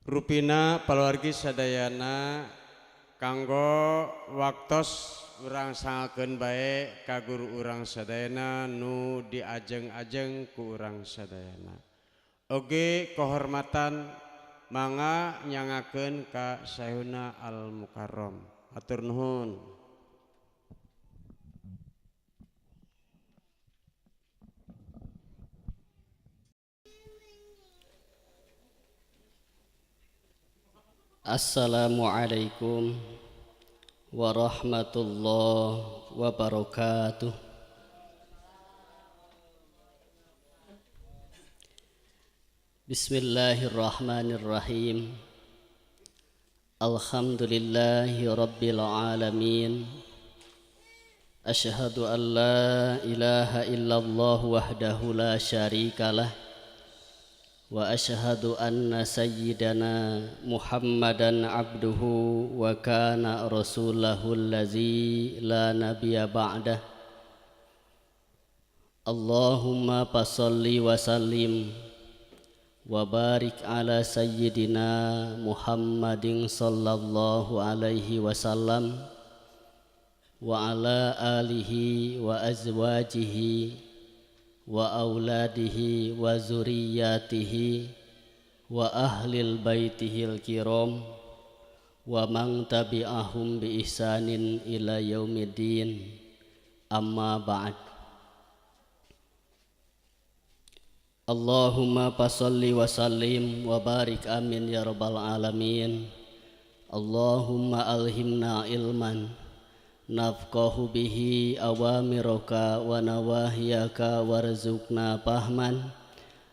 Rupina paluargi sadayana kanggo waktos urang sangakeun bae ka guru urang sadayana nu diajeng-ajeng ku urang sadayana. Oge kehormatan mangga nyangakeun ka Sayuna Al Mukarrom. Atur nuhun. Assalamualaikum warahmatullahi wabarakatuh. Bismillahirrahmanirrahim. Alhamdulillahi rabbil alamin. Asyhadu an la ilaha illallah wahdahu la syarikalah. Wa asyhadu anna sayyidana Muhammadan abduhu wa kana rasulahu allazi la nabiyya ba'dah. Allahumma passalli wa sallim wa barik ala sayyidina Muhammadin sallallahu alaihi wasallam wa ala alihi wa azwajihi wa auladihi wa zuriyatihi wa ahlil baitihil kiram wa man tabi'ahum bi ihsanin ila yaumiddin, amma ba'd. Allahumma passalli wa sallim wa barik amin ya rabbal alamin. Allahumma alhimna ilman nafqahu bihi awamiraka wa nawahiyaka warzuqna fahman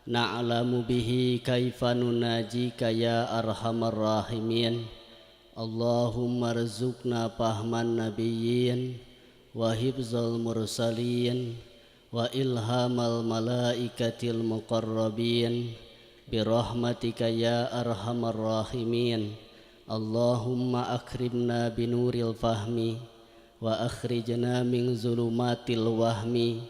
na'lamu bihi kaifa nunajika ya arhamar rahimin. Allahumma rzuqna fahman nabiyyin wa hifzal mursalin wa ilhamal malaikatil muqarrabin birahmatika ya arhamar rahimin. Allahumma akrimna binuril fahmi wa akhrijna min zulumatil wahmi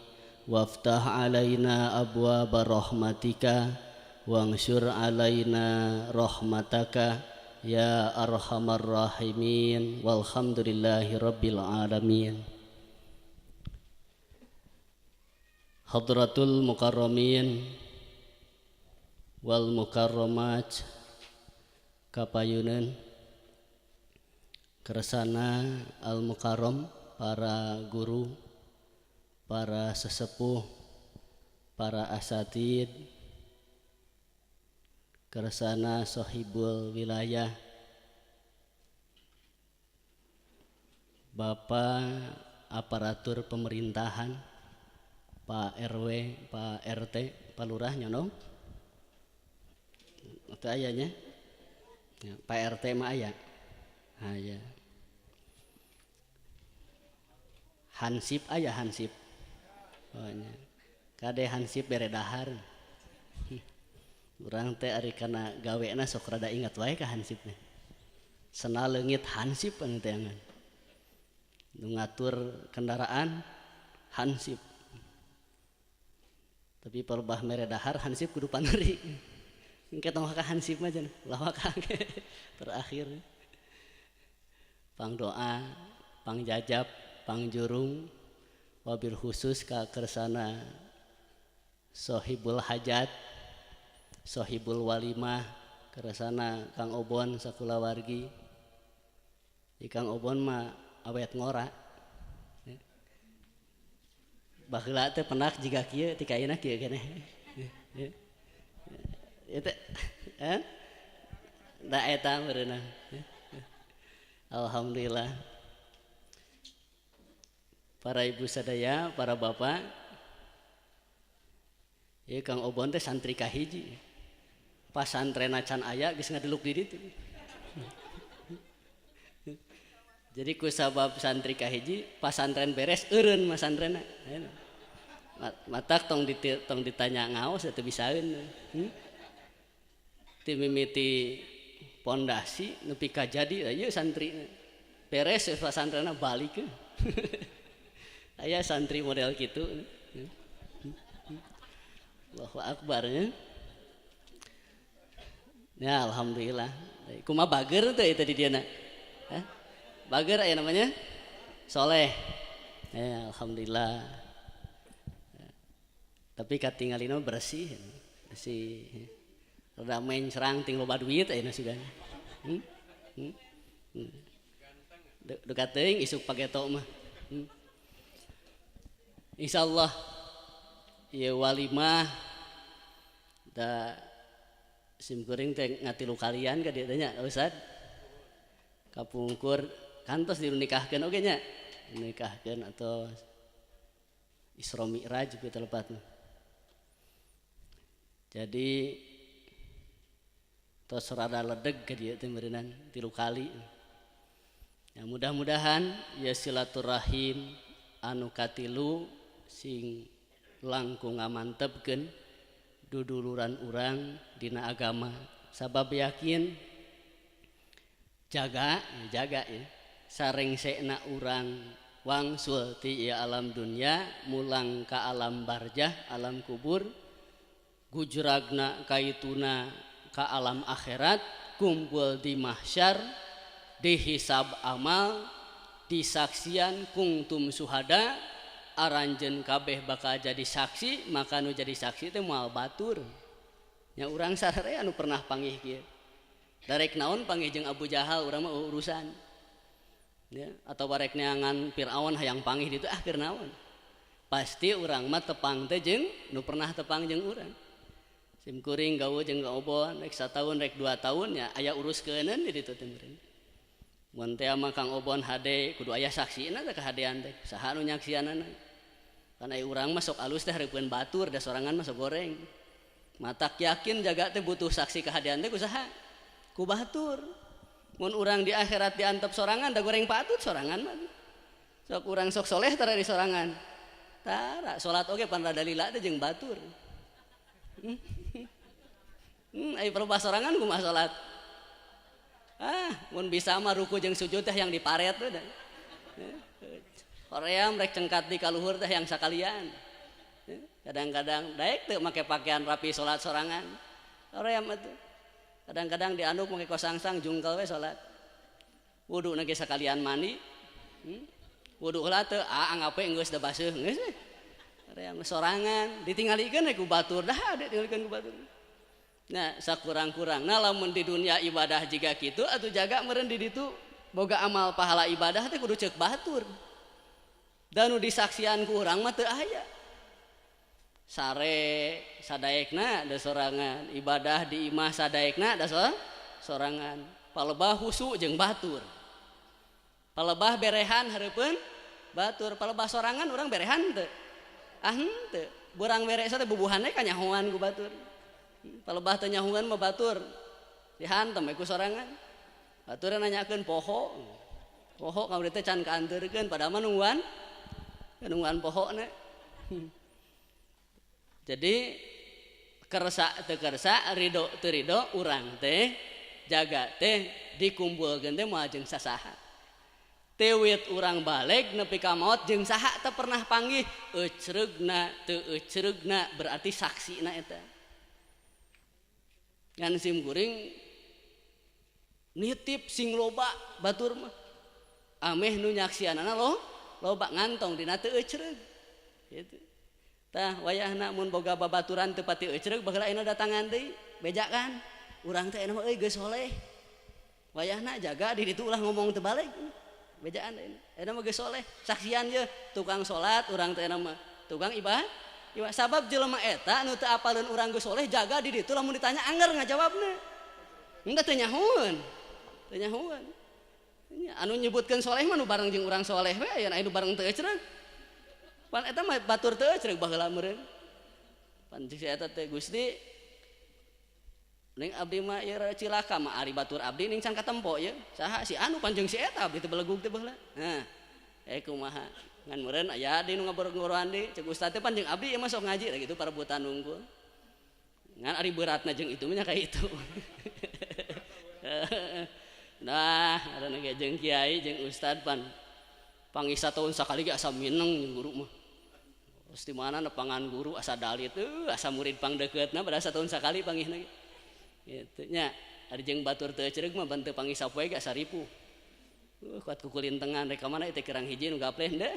waftah alaina abwaaba rahmatika wanshur alaina rahmataka ya arhamar rahimin walhamdulillahi rabbil alamin. Hadratul mukarramin wal mukarramat kapayunan kersana al mukarram, para guru, para sesepuh, para asatid, kersana sohibul wilayah, Bapak aparatur pemerintahan, Pak RW, Pak RT, Pak Lurah nyonong itu ayahnya ya, Pak RT mah ayah ayah hansip ayah hansip ohnya kade hansip bere dahar urang teh ari kana gawena sok rada ingat wae ka hansipnya sena leungit hansip anu teh nu ngatur kendaraan hansip tapi perbah mere dahar hansip kudu paneri engke tong ka hansip mah cenah lawak terakhir pang doa pang jajab pangjurung wabil khusus ka kersana sohibul hajat sohibul walimah kersana Kang Obon sakulawargi di Kang Obon mah awet ngora baheula teh penak jiga kieu ti kaina kieu keneh eta da eta meureunna alhamdulillah. Para ibu sadaya, para bapak, ya Kang Obon teh santri kahiji, pasantren acan aya geus ngadiluk di ditu. Jadi ku sabab santri kahiji, pasantren beres eureun masantrenna. Matak tong ditanya ngaos atuh bisaeun. Ti mimiti pondasi nepi ka jadi ieu santri beres pasantrenna balik. Aya santri model gitu. Allahu Akbar ya. Ya alhamdulillah. Kumaha bager teh itu di diana. Bager aya namanya soleh. Ya alhamdulillah. Tapi katingalina bersih. Bersih. Rada main serang ting loba duit ayeuna sugan. Dekat teuing isuk pageto mah. Insyaallah ieu walimah da sim kuring teh ngatilu kalian ka dieu teh nya Ustaz. Kapungkur kantos dinikahkeun oge nya. Nikahkeun atau Isra Mi'raj ku telepatna. Jadi tos rada ledeg ka dieu teh meureunana 3 kali. Ya mudah-mudahan ya silaturahim anu katilu sing langkung ngamantepkeun duduluran urang dina agama. Sabab yakin jaga ya sarengsena urang wangsul ti ieu alam dunya mulang ka alam barzah alam kubur gujragna kaituna ka alam akhirat kumpul di mahsyar dihisab amal disaksian kungtum suhada aranjeun kabeh bakal jadi saksi maka nu jadi saksi teh moal batur nya urang sarare anu pernah panggih kieu darek naon panggih jeung Abu Jahal urang mah urusan ya atau barek neangan Firaun hayang panggih ditu keur naon pasti urang mah tepang teh jeung nu pernah tepang jeung urang sim kuring gawe jeung gaobon rek 1 tahun rek 2 tahun ya aya uruskeunun di ditu teh meureun mun teh mah Kang Obon hade kudu aya saksina teh kahadean teh saha nu nyaksianana kan aya urang mah sok alus teh hareupeun batur da sorangan mah sok goreng matak yakin jaga teh butuh saksi kahadean teh kusaha ku batur mun urang di akhirat diantep sorangan da goreng patut sorangan mah sok urang sok soleh tara di sorangan tara salat oge pan rada lila teh jeung batur ai perlu sorangan kumaha salat mun bisa mah ruku jeung sujud teh yang diparet teh Korea rek cengkat di kaluhur teh yang sakalian kadang-kadang daek teu make pakaian rapi salat sorangan Korea mah teh kadang-kadang dianduk make kosangsang jungkel we salat wudu na ge sakalian mandi wudu heula teu anggap we geus da baseuh geus Korea mah sorangan ditinggalikeun ku batur dah ditinggalikeun ku batur. Nah sakurang-kurang nah lamun di dunia ibadah jiga kitu atuh jaga meureun di ditu boga amal pahala ibadah teh kudu ceuk batur dan nu disaksian ku urang mah teu aya sare sadaekna da sorangan ibadah di imah sadaekna da sorangan palebah husu jeung batur palebah berehan hareupeun batur palebah sorangan urang berehan teu henteu urang bere teh bubuhanna kanyahoan ku batur palebah teh nyahoan mah batur dihantem ku sorangan batur nanyakeun poho kamu teh can kaanteurkeun padahal mah nungguan pohona jadi kersa teu kersa ridho teu ridho urang teh jaga teh dikumpulkeun teh moal jeung sasaha tewit urang balik nepi ka maot jeung saha teu pernah panggih ecreugna teu ecreugna berarti saksina eta ngan sim kuring nitip sing loba batur mah ameh nu nyaksianana loba ngantong dina teu ecreug kitu tah wayahna mun boga babaturan teu pati ecreug baheula ayeuna datangan deui beja kan urang teh mah euy geus soleh wayahna jaga di ditu ulah ngomong teu balik bejaan ayeuna mah geus soleh saksian ye tukang salat urang teh mah tukang ibadah sabab jelema eta nu teu apaleun urang geus soleh jaga di ditu lamun ditanya angger ngajawabna engda teu nyahoeun anu nyebutkeun soleh mah nu bareng jeung urang soleh we aya nu bareng teu ecreug pan eta mah batur teu ecreug baheula meureun pan si eta teh Gusti ning abdi mah ieu cilaka mah ari batur abdi ning can katempo ye saha si anu panjang si eta abdi teh belegug teh baheula nah kumaha ngan meureun aya di nu ngabor-ngoroan di ceuk ustad teh panjang abdi ieu mah sok ngaji lah gitu parabutan unggul ngan ari beratna jeung itu nya ka itu nah ada nage jeung kiai jeung ustad panggih sataun sakali ge asa mineng jeung guru mah pasti mana nepangan guru asa dalit asa murid pangdekeutna pada sataun sakali panggihna gitu nya ari jeung batur teu ceureuh mah ban teu pangisap wae gak saripu kuat kukulintengan rek ka mana teh kirang hiji nu gapleh henteu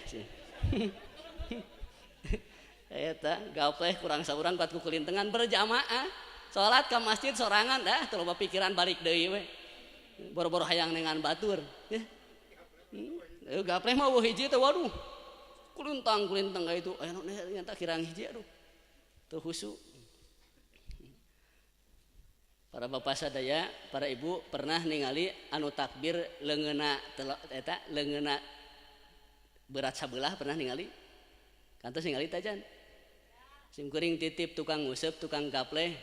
eta gapleh kurang saurang kuat kukulintengan berjamaah salat ka masjid sorangan dah teu loba pikiran balik deui we boro-boro hayang nengan batur gapleh mah hiji teh waduh kulintang ka itu aya nu nyata kirang hiji aduh teu husu. Para bapak sadaya, para ibu pernah ningali anu takbir leungeuna eta leungeuna berat sabelah pernah ningali? Kantos ningali tajan. Sim kuring titip tukang nguseup, tukang gapleh.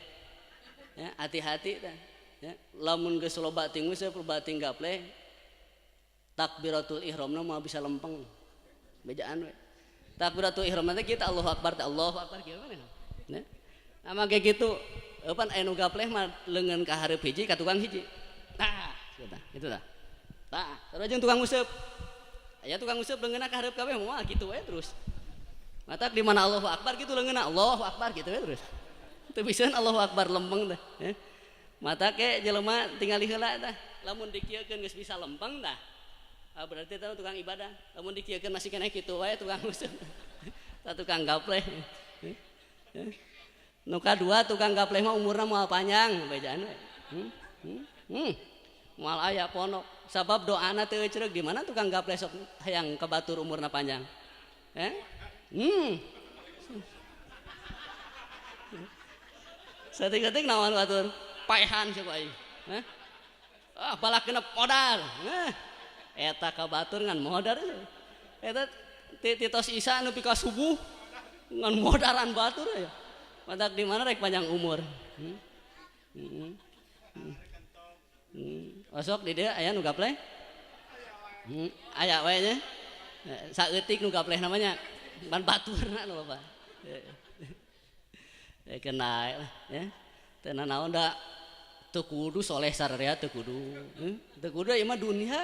Ya, hati-hati tah. Ya, lamun geus loba ting nguseup, loba ting gapleh, takbiratul ihramna mah bisa lempeng. Bejaan we. Takbiratul ihram teh kita Allahu Akbar, Allahu Akbar kieu mah. Nah, ama kayak gitu. Pan anu gapleh mah leungeun ka hareup hiji ka tukang hiji. Tah, gitu tah. Tah, terus jeung tukang nguseup. Aya tukang nguseup leungeunna ka hareup kabeh moal kitu we terus. Matak di mana Allahu Akbar gitu leungeunna Allahu Akbar gitu we terus. Teu biseun Allahu Akbar lempeng tah. Matak ke jelema tingali heula tah. Lamun dikieukeun geus bisa lempeng tah. Berarti tah tukang ibadah. Lamun dikieukeun masih keneh kitu wae tukang nguseup. Tah tukang gapleh. Nu kadua tukang gapleh mah umurna moal panjang bejaan we. Moal aya ponok sabab doana teu ceureuh di mana tukang gapleh sok hayang kabatur umurna panjang. Satik-satik naon batur? Paehan sieu aing. Balak genep modal. Eta kabatur ngan modal. Eta titos Isa anu pika subuh ngan modaran batur aya. Matak di mana rek panjang umur. Osok di dia aya nu gapleh. Aya we nya. Saeutik nu gapleh namanya. Ban baturna nu Bapak. Kena ya. Teu naon da teu kudu soleh sararea teu kudu. Teu kudu ieu mah dunia.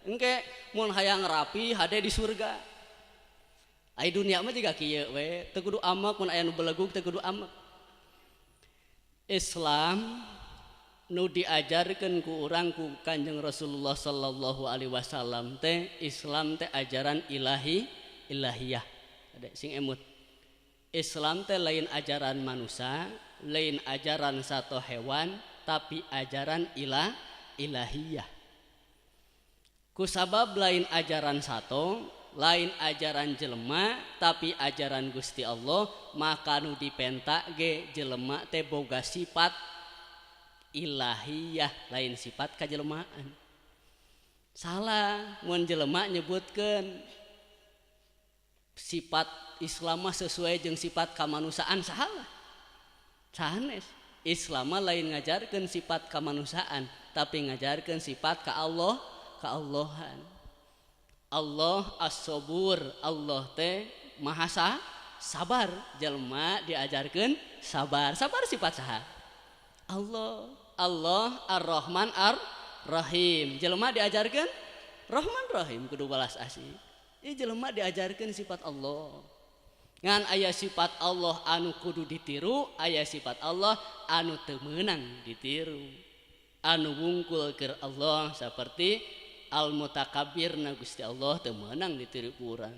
Engke mun hayang rapi hade di surga. Ai dunia mah jiga kieu we, teu kudu amak mun aya nu belegug teu kudu amak. Islam nu diajarkeun ku urang ku Kanjeng Rasulullah sallallahu alaihi wasallam teh Islam teh ajaran ilahiyah. Ada sing emut. Islam teh lain ajaran manusia, lain ajaran sato hewan, tapi ajaran ilahiyah. Kusabab lain ajaran sato, lain ajaran jelema tapi ajaran Gusti Allah maka nu dipenta ge jelema teh boga sifat ilahiyah lain sifat kajelmaan. Salah mun jelema nyebutkeun sifat Islam sesuai jeung sifat kamanusiaan salah. Sanes Islam lain ngajarkeun sifat kamanusiaan tapi ngajarkeun sifat ka Allah kaallahan. Allah as-sabur, Allah teh maha sabar. Jelema diajarkeun sabar. Sabar sifat saha? Allah Ar-Rahman Ar-Rahim. Jelema diajarkeun Rahman Rahim kudu balas asih. Ieu jelema diajarkeun sifat Allah. Ngan aya sifat Allah anu kudu ditiru, aya sifat Allah anu teu meunang ditiru. Anu wungkul keur Allah saperti al-mutakabbirna Gusti Allah teu meunang ditiru urang.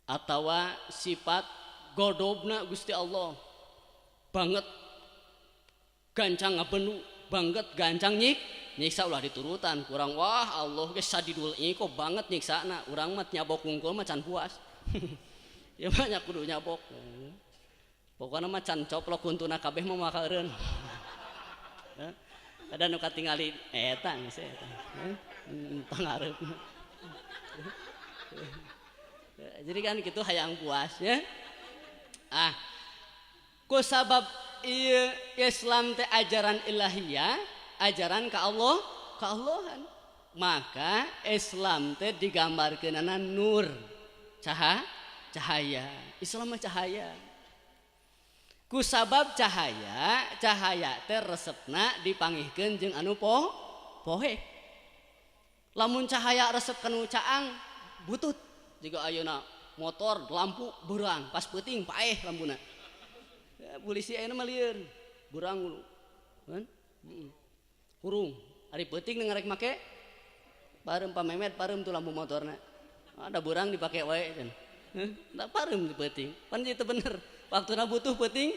Atawa sifat godobna Gusti Allah banget gancang ngabenu, banget gancang nyiksa ulah diturutan kurang wah Allah geus sadidul kok banget nyiksana urang mah nyabok wungkul mah can puas. Ya banyak kudu nyabok. Pokona mah can coplok kuntuna kabeh mah makaeureun. Ada nu katingali eta geus eta. Pangarep. Jadi kan gitu hayang puas ya. Kusabab ieu Islam teh ajaran ilahiyah, ajaran ka Allah, kaallahan. Maka Islam teh digambarkeunana nur, cahaya. Islam mah cahaya. Kusabab cahaya teh resepna dipanggihkeun jeung anu pohe. Lamun cahaya resep kanu caang butut jiga ayeuna motor lampu beurang pas peuting paeh lampuna. Polisi ayeuna mah lieur beurang kan Hurung ari peuting nu ngarek make pareum pamemet pareum tuh lampu motorna ada burang dipake wae can da pareum di peuting pan itu bener waktuna butuh peuting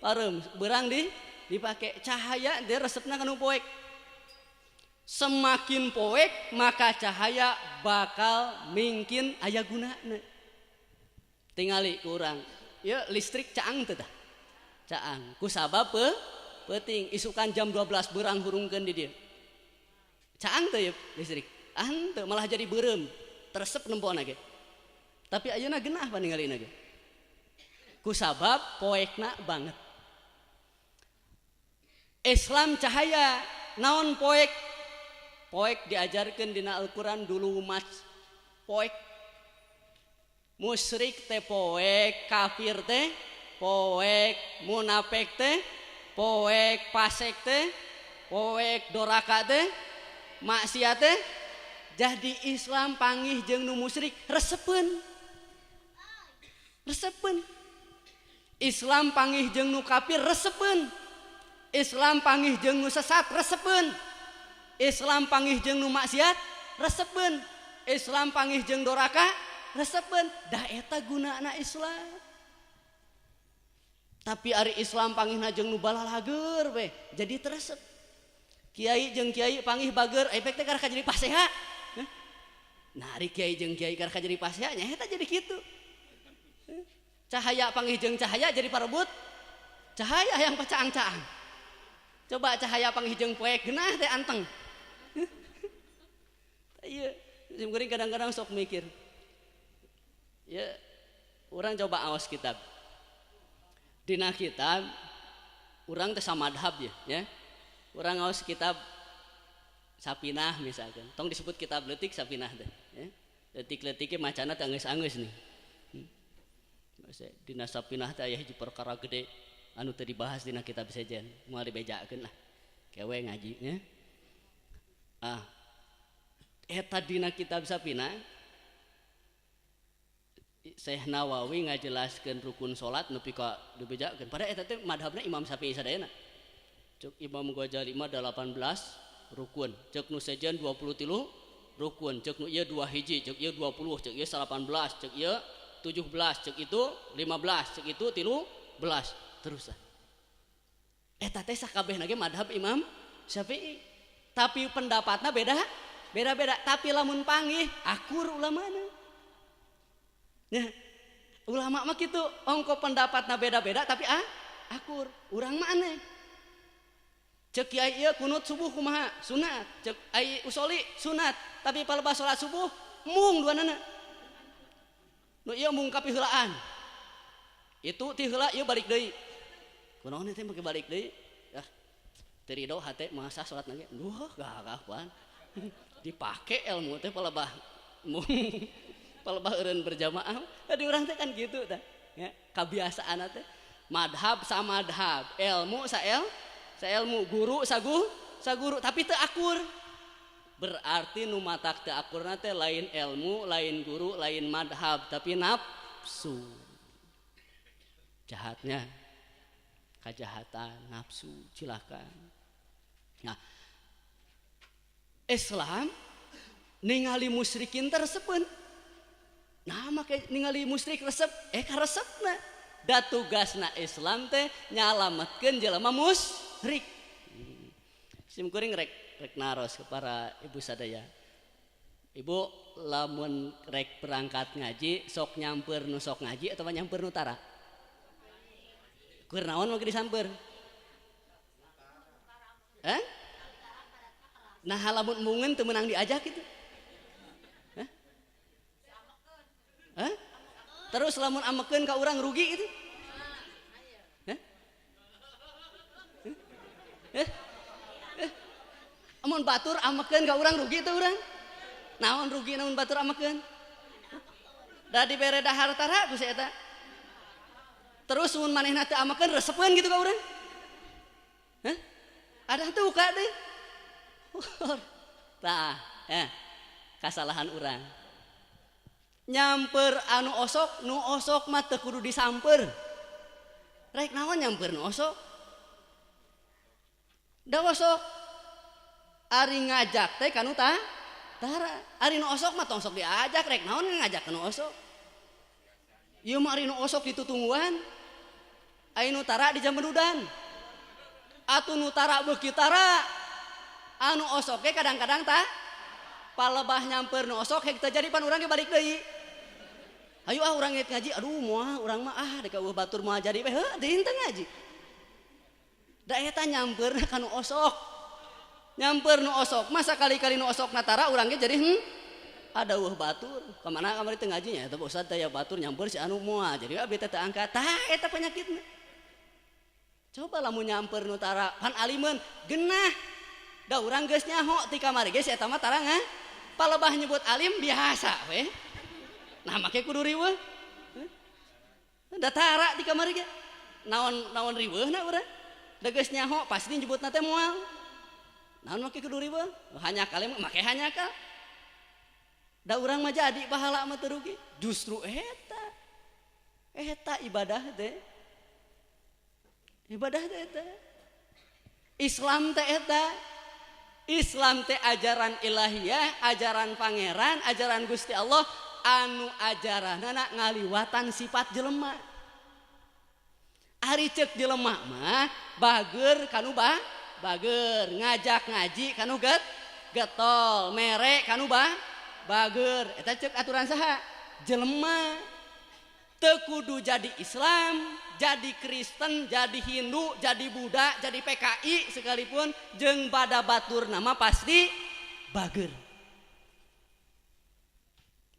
pareum burang dipake cahaya dia resepna kanu poek semakin poek maka cahaya bakal mungkin aya gunana tingali ku urang ya listrik caang teh tah caang ku sabab peuting isukan jam 12 burang hurungkeun di dieu caang teh ya listrik teu malah jadi beureum teresep nempona ge tapi ayeuna geunah paningalina ge ku sabab poekna banget Islam cahaya naon poek diajarkeun dina Al-Qur'an dulu mas poek musyrik teh poek kafir teh poek munafik teh poek fasik teh poek doraka teh maksiat teh jadi Islam panggih jeung nu musyrik resepeun Islam panggih jeung nu kafir resepeun Islam panggih jeung nu sesat resepeun Islam panggih jeung nu maksiat resepeun Islam panggih jeung doraka resepeun da eta gunana Islam tapi ari Islam panggihna jeung nu balalager we jadi teresep kiai jeung kiai panggih bager efek teh karek jadi paseha nah ari kiai jeung kiai karek jadi paseha nya eta jadi kitu cahaya panggih jeung cahaya jadi parebut cahaya yang pacaang-caang coba cahaya panggih jeung poek geunah teh anteng ieu simkuring kadang-kadang sok mikir ya urang coba aos kitab dina kitab urang teh samadhab ya urang aos kitab Sapinah misalkan tong disebut kitab leutik Sapinah teh ya leutik-leutiknya macana teh anggeus-anggeus nih dina Sapinah teh aya hiji perkara gede anu teu dibahas dina kitab sejen moal dibejakeun lah kewe ngaji nya eta dina kitab Sapinah Syekh Nawawi ngajelaskeun rukun salat nepi ka dibejakeun pada eta teh madhabna Imam Syafi'i sadayana cek Imam Ghazali mah 18 rukun cek nu sejen 23 rukun cek nu ieu 2 hiji cek ieu 20 cek ieu 18 cek ieu 17 cek itu 15 cek itu 13 terus eta teh sakabehna ge madhab Imam Syafi'i tapi pendapatna beda-beda tapi lamun panggih akur ulamana ya ulama mah kitu ongko pendapatna beda-beda tapi akur urang mah aneh cek kiai ieu kunut subuh kumaha sunat cek ai usoli sunat tapi palepas salat subuh mung duanana nu ieu mung kapiheulaan itu ti heula ieu balik deui kunaon teh make balik deui teu ridho hate masa salat lagi duh gagah pan dipake ilmu teh palebah mung palebah eureun berjamaah di urang teh kan kitu tah ya kabiasaan teh madhab samadhab ilmu sailmu guru saguru tapi teu akur berarti nu matak teu akurna teh lain ilmu lain guru lain madhab tapi nafsu jahatnya kejahatan nafsu silakan nah Islam ningali musyrikin teresepeun nah make ningali musyrik resep karesepna da tugasna Islam teh nyalametkeun jelema musyrik simkuring rek naros ke para ibu sadaya ibu lamun rek berangkat ngaji sok nyamper nu sok ngaji atau nyamper nu tara keur naon mangke disamper nah lamun mungen teu meunang diajak itu terus lamun amekeun ka urang rugi itu amun batur amekeun ka urang rugi teh urang naon rugi namun batur amekeun da dibere dahar tara ku si eta terus mun manehna teu amekeun resepeun gitu ka urang ada tuh ka deui tah kasalahan urang nyamper anu osok nu osok mah teu kudu disamper rek naon nyamper nu osok da osok ari ngajak teh kanu tara ari nu osok mah tong sok diajak rek naon ngajak kanu osok ieu mah ari nu osok ditutungguan ai nu tara di jambedudan atuh nu tara beuki tara anu osok ge kadang-kadang tah palebah nyamper nu osok hek teh jadi pan urang ge balik deui ayo urang ngeut ngaji aduh moal urang mah dek eueuh batur moal jadi we heuh deui teh ngaji da eta nyamperna ka nu osok nyamper nu osok masa kali-kali nu osok natara urang ge jadi ada eueuh batur kamana kamari teu ngaji nya eta Ustaz teh ya batur nyamper si anu moal jadi abi teh teu angkat tah eta penyakitna coba lamun nyamper nu tara pan alimeun genah da urang geus nyaho ti kamari ge si eta mah tara palebah nyebut alim biasa we nah make kudu riweuh da tara di kamari ge naon riweuhna urang da geus nyaho pasti nyebutna teh moal naon make kudu riweuh hanya kali make hanya kal da urang mah jadi pahala mah teu rugi justru eta ibadah teh eta Islam teh eta Islam teh ajaran ilahiyah ajaran pangeran ajaran Gusti Allah anu ajaranna ngaliwatan sifat jelema ari ceuk jelema mah bageur kanu bageur ngajak ngaji kanu getol mere kanu bageur eta ceuk aturan saha jelema teu kudu jadi Islam jadi Kristen jadi Hindu jadi Buddha jadi PKI sekalipun jeung bada batur nama pasti bageur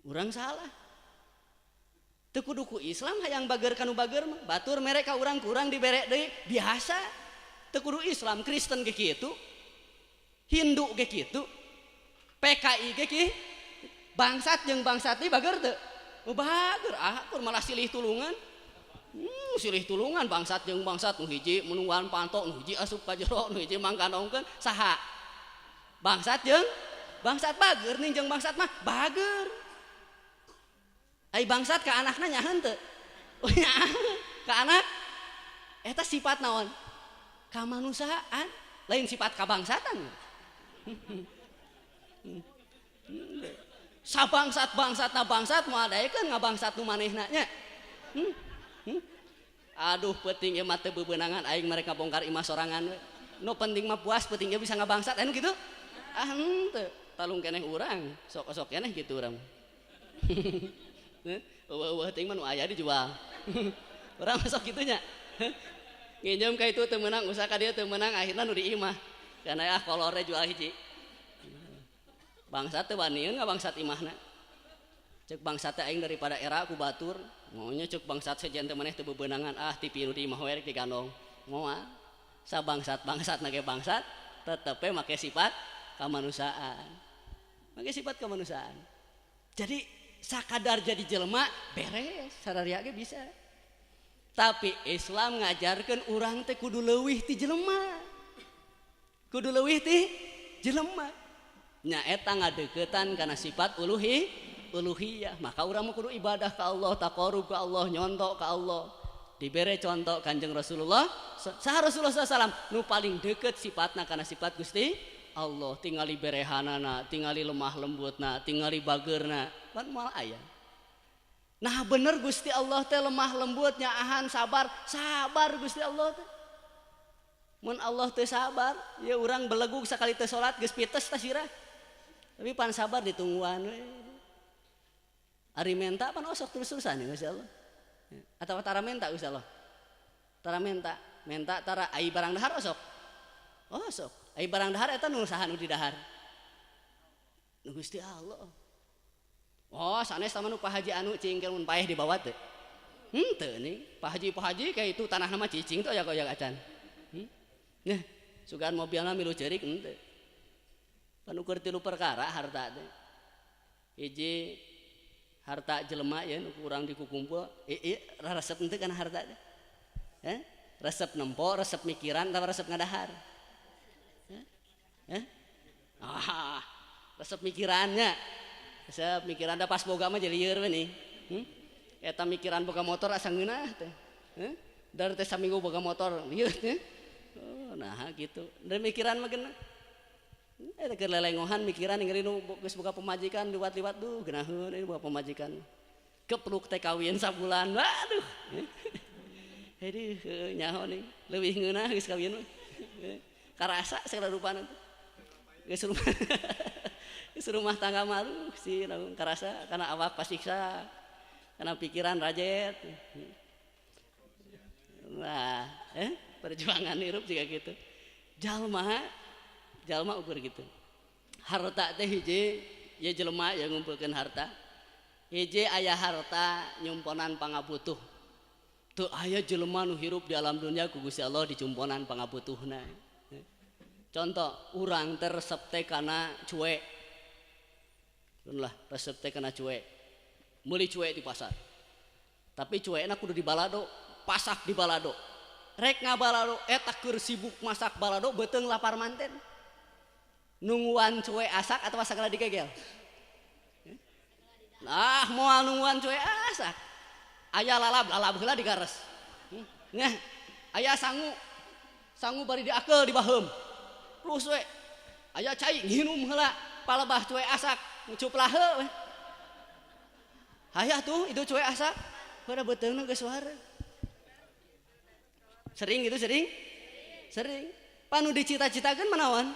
urang salah teu kudu ku Islam hayang bageur kanu bageur mah batur mere ka urang kurang dibere deui biasa teu kudu Islam Kristen ge kitu Hindu ge kitu PKI ge kitu bangsat jeung bangsat teh bageur teu bageur kur malah silih tulungan silih tulungan bangsat jeung bangsat nu hiji menungguan pantok nu hiji asup ka jero nu hiji mangkanongkeun saha bangsat jeung bangsat bageur ning jeung bangsat mah bageur ai bangsat ka anakna nyaheun teu oh nyaah ka anak eta sifat naon kamanusiaan lain sifat kabangsatan sabangsat-bangsatna bangsat moal daekeun ngabangsat nu manehna nya aduh penting ieu mah teu bebeunangan aing mereka bongkar imah sorangan we nu penting mah puas penting ieu bisa ngabangsat anu kitu henteu talung keneh urang sok-sok keneh kitu urang eueuh ting mah nu aya dijual urang masuk kitu nya nginjem ka itu teu meunang usaha ka dieu teu meunang akhirna nu di imah kana kolore jual hiji bangsat teh waniun ngabangsat imahna cek bangsat teh aing daripada era ku batur maunya cek bangsat sejen teh maneh teu bebeunangan tipi nu di imah we rek digandong moal sabangsat ge bangsat tetep make sifat kamanusiaan jadi sakadar jadi jelema beres sararia ge bisa tapi Islam ngajarkeun urang teh kudu leuwih ti jelema nya eta ngadeuketan kana sifat uluhiyah maka urang mah kudu ibadah ka Allah taqarrub ka Allah nyontok ka Allah dibere contoh Kanjeng Rasulullah saha Rasulullah SAW nu paling deukeut sifatna kana sifat Gusti Allah tingali berehanana tingali lemah lembutna tingali bageurna pan moal aya nah bener Gusti Allah teh lemah lembut nyaahan sabar Gusti Allah teh mun Allah teu sabar ya urang belegug sakali teu salat geus pites tah sirah tapi pan sabar ditungguan we ari menta pan osok terus-terusan ya Gusti Allah atawa tara menta Gusti Allah tara menta tara ai barang dahar osok ai barang dahar eta nu saha nu di dahar nu Gusti Allah sanes sama nu Pak Haji anu cingkel mun paeh dibawa teu henteu nih Pak Haji kayak itu tanah nama cicing teh oyak acan nah sugan mobilna milu ceurik henteu pan ukur 3 perkara harta teh hiji harta jelema ya nu kurang dikukumpul resep henteu kana harta teh resep nempo resep mikiran atau resep ngadahar resep mikirannya resep mikiran da pas boga mah jadi lieur we nih eta mikiran boga motor asa ngeunah teh dari teh saminggu boga motor lieur teh nah gitu dari mikiran mah geuna keur lelengohan mikiran ngeureun nu geus boga pemajikan liwat-liwat duh geunaheun ini boga pemajikan kepluk teh kawin sabulan waduh heuh nyaho nih leuwih ngeunah geus kawin mah karasa segala rupana geus rumah geus rumah tangga malu sih karasa kana awak pasiksa kana pikiran rajet nah perjuangan hirup juga gitu jalma ukur gitu harta teh hiji ya jelema yang ngumpulkeun harta hiji aya harta nyumponan pangabutuh teu aya jelema nu hirup di alam dunia ku Gusti Allah dicumponan pangabutuhna contoh urang teh resep teh kana cuek lah resep teh kana cuek meuli cuek di pasar tapi cuekna kudu di balado pasak di balado rek ngabalado eta keur sibuk masak balado beuteung lapar manten nungguan cuek asak atau sagala digegel nah moal nungguan cuek asak aya lalab heula digares ngeh aya sangu bari diakel di baheum terus we aya cai nginum heula palebah cuek asak ngucup laheu hayah tuh itu cuek asak pada beuteungna geus ware sering gitu sering panu dicita-citakeun manawan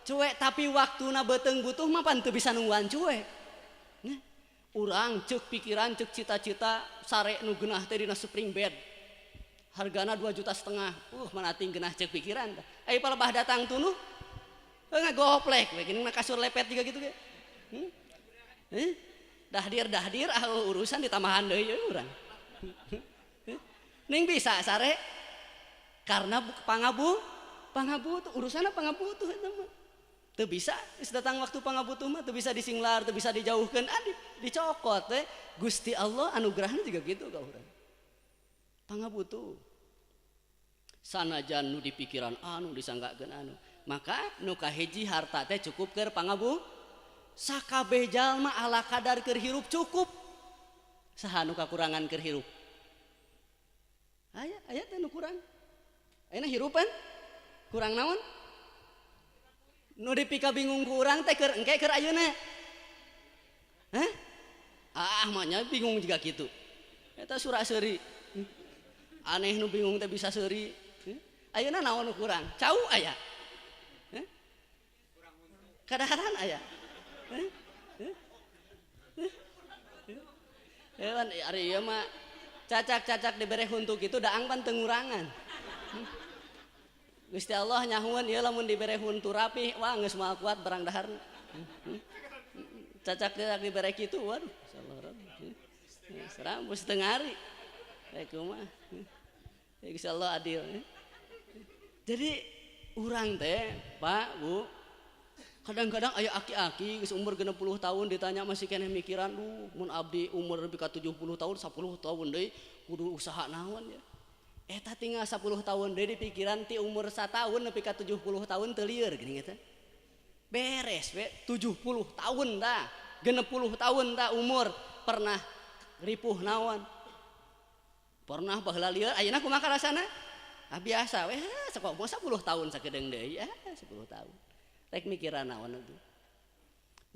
cuek tapi waktuna beuteung butuh mah pan teu bisa nungguan cuek nah, urang ceuk pikiran ceuk cita-cita sare nu geunah teh dina spring bed hargana 2,5 juta manating geunah ceuk pikiran ai palebah datang tuluh ngagoplek we geuning kasur lepet juga gitu ge dahdir urusan ditambahan deui urang ning bisa sare karena pangabutuh urusanna pangabutuh eta mah teu bisa geus datang waktu pangabutuh mah teu bisa disinglar teu bisa dijauhkeun dicokot teh Gusti Allah anugerahna juga gitu ka urang pangabutuh sanajan nu di pikiran anu disanggakeun anu maka nu kahiji harta teh cukup keur pangabutuh sakabeh jalma ala kadar keur hirup cukup saha nu kakurangan keur hirup aya teh nu kurang ayeuna hirupan kurang naon nu dipika bingung ku urang teh keur engke keur ayeuna mahnya bingung juga gitu eta surah seuri aneh nu bingung teh bisa seuri ayeuna naon nu kurang cau aya kadaharan aya hewan ari ieu mah cacak dibere huntuk itu daang pan teu ngurangan Gusti Allah nyahuan ieu lamun dibere huntu rapih wah geus moal kuat barang dahar cacak dibere kitu waduh serambus teu ngari kumaha Gusti Allah adil jadi urang teh Pak Bu kadang-kadang aya aki-aki geus umur 60 tahun ditanya masih keneh mikiran mun abdi umur lebih ka 70 tahun 10 tahun deui kudu usaha naon ya eta tinggal 10 tahun deui di pikiran ti umur 1 tahun nepi ka 70 tahun teu lieur geuning eta beres we 70 tahun dah 60 tahun dah umur pernah ripuh naon pernah baheula lieur ayeuna kumaha rasana biasa we sakok 10 tahun sakedeung deui 10 tahun rek mikiran naon itu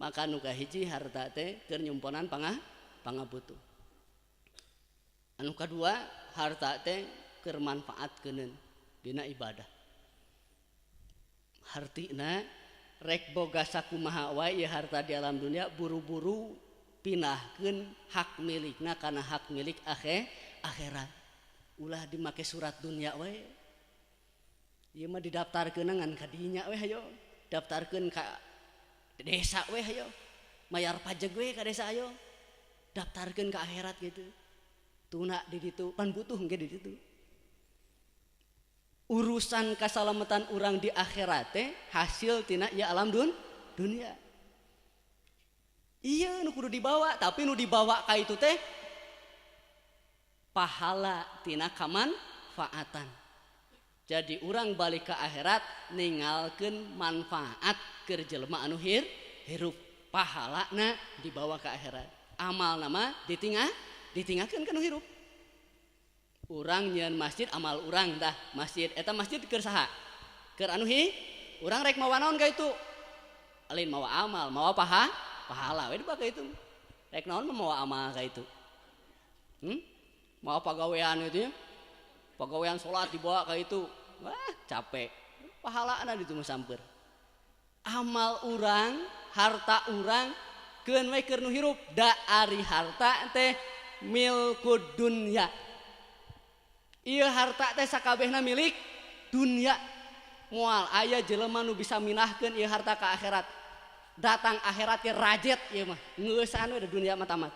maka nu kahiji harta teh keur nyumponan pangabutuh anu kadua harta teh keur manfaatkeun dina ibadah hartina rek boga sakumaha wae ieu harta di alam dunia buru-buru pinahkeun hak milikna kana hak milik akhirat ulah dimake surat dunia wae ieu mah didaftarkeun ngan ka dinya we hayo daftarkeun ka desa we hayo mayar pajak we ka desa ayo daftarkeun ka akhirat gitu tuna di ditu pan butuh engke di ditu urusan kasalamatan urang di akhirat teh hasil tina ieu alam dunia iya nu kudu dibawa tapi nu dibawa ka itu teh pahala tina kamanfaatan jadi urang balik ke akhirat ningalkeun manfaat keur jelema anu hirup pahalana dibawa ke akhirat amal nama ditinggalkeun ka nu hirup urang nyieun masjid amal urang dah masjid eta masjid keur saha keur anu urang rek mawa naon ka itu lain mawa amal mawa pahala we ka itu rek naon mawa amal ka itu mawa pagawean gitu ya pagawean sholat dibawa ka itu wah capek pahalana ditu mah samper amal urang harta urang keun we keur nu hirup da ari harta teh milkud dunya ieu harta teh sakabehna milik dunya moal aya jelema nu bisa minahkeun ieu harta ka akhirat datang akhirat ge rajet ieu mah ngeusan we da dunya mah tamat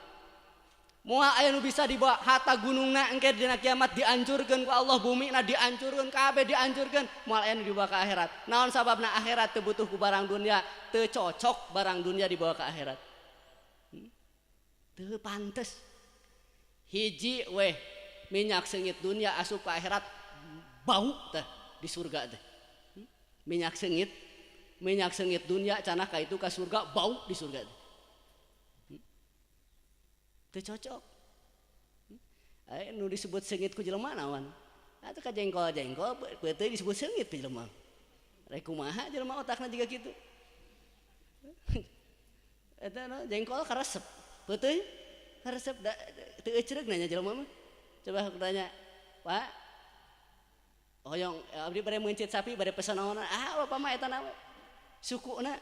moal aya nu bisa dibawa harta gunungna engke dina kiamat dihancurkeun ku Allah bumi na dihancurkeun kabeh dihancurkeun moal aya nu dibawa ka akhirat naon sababna akhirat teu butuh ku barang dunia teu cocok barang dunia dibawa ka akhirat teu pantes hiji weh minyak seungit dunia asup ka akhirat bau teh di surga teh minyak seungit dunia cenah ka itu ka surga bau di surga teh teu cocok nu disebut seungit ku jelema naon atuh ka jengkol teu disebut seungit ku jelema rek kumaha jelema otakna jiga kitu eta jengkol karesep beuteung karesep teu ecreug nanya jelema mah coba tanya Pak hoyong abdi bade mencit sapi bade pesan naon bapak mah eta naon sukuna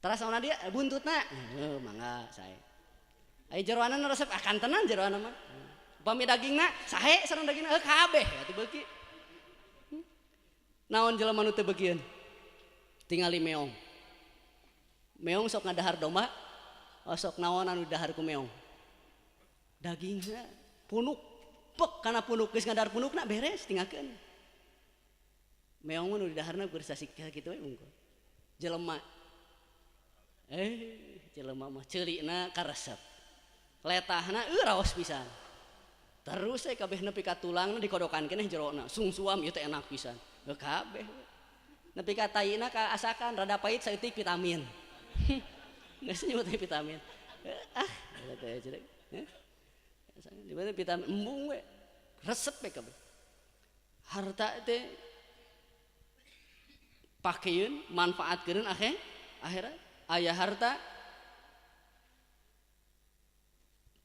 teras naon dia buntutna mangga sae ai jeroana resep akan tenan jeroana mah upami dagingna sahe sareng dagingna kabeh atuh beuki naon jelema nu teu beugieun tingali meong sok ngadahar domba sok naon anu dahar ku meong dagingna punuk pek kana punuk geus ngadahar punukna beres tinggalkeun meong nu didaharna geus sasikeun kitu we unggul jelema mah ceulina karesep letahna raos pisan terus kabeh nepi ka tulangna dikodokan keneh jerona sungsuam ieu teh enak pisan kabeh nepi ka taina ka asakan rada pahit saeutik vitamin geus nyebut vitamin eta teh cerek dibade vitamin embung we resep we kabeh harta teh pakeun manfaatkeun akhirat aya harta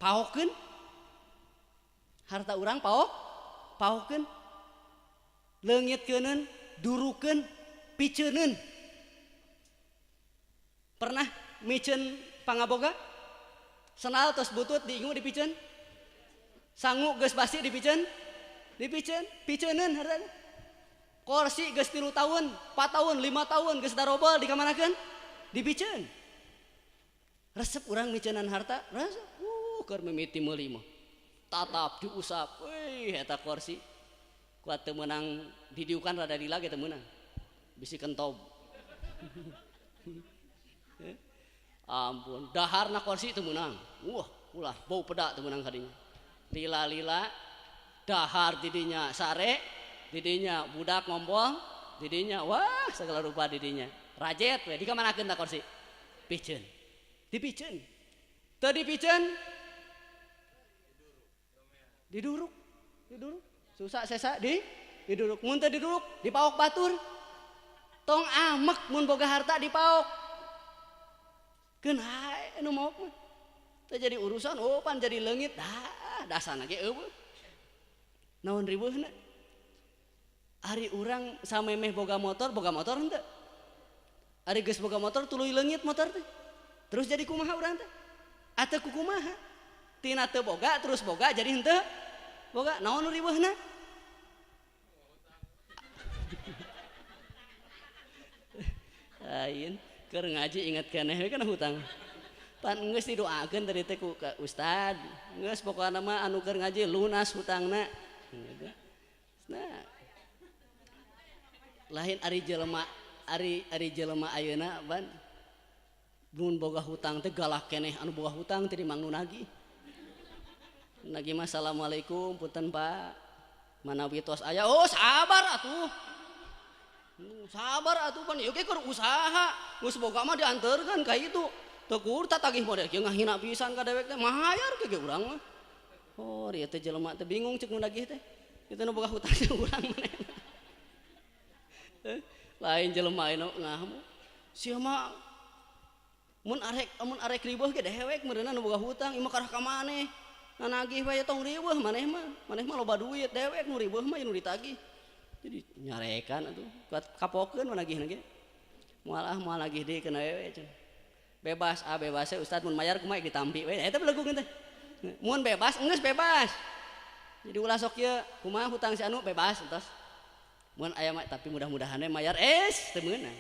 paokeun harta urang paokeun leungitkeun durukeun piceuneun pernah miceun pangaboga senal tos butut diingu dipicen sangu geus basi dipicen piceuneun harta kursi geus 3 tahun 4 tahun 5 tahun geus darobol dikamanakeun dipicen resep urang miceunan harta resep keur mimiti meuli mah tatap diusap eta kursi kuat teu meunang didiukan rada dila ge teu meunang bisi kentob ampun daharna kursi teu meunang ulah bau peda teu meunang kadinya lila-lila dahar didinya sare didinya budak ngompol didinya wah segala rupa didinya rajet we dikamanakeun ta kursi piceun dipiceun teu dipiceun diduruk susah sesa diduruk mun teu diduruk dipaok batur tong amek mun boga harta dipaok keun hae anu maok mah teu jadi urusan pan jadi leungit dasana ge eueuh naon riweuhna ari urang samemeh boga motor henteu ari geus boga motor tuluy leungit motor teh terus jadi kumaha urang teh atuh kumaha tina teu boga terus boga jadi henteu boga naon nu riweuhna lain keur ngaji inget keneh we kana hutang pan geus didoakeun tadi teh ku ka ustad geus pokona mah anu keur ngaji lunas hutangna nah lain ari jelema ayeuna ban mun boga hutang teh galak keneh anu boga hutang teh dimang nu nagih mah assalamualaikum punten Pak manawi tos aya sabar atuh pan ieu ge keur usaha geus boga mah dianterkeun ka itu teu kurta tagih model kieu ngahina pisan ka dewek teh mahayar ke urang mah ieu teh jelema teh bingung ceuk nu nagih teh itu nu boga hutang urang manehna lain jelema anu ngahamu sia mah mun arek riweuh ge dewek meureunna nu boga hutang imah karah ka maneh nagih bae tong riweuh maneh mah loba duit dewek nu riweuh mah nu ditagih jadi nyarekan atuh kapokeun managihna ge moal nagih deui kana wewe cenah bebas bebas ustad mun mayar kumaha ditampi we eta belegung teh mun bebas geus bebas jadi ulah sok ieu kumaha hutang si anu bebas entos mun aya mah tapi mudah-mudahan we mayar teu meunang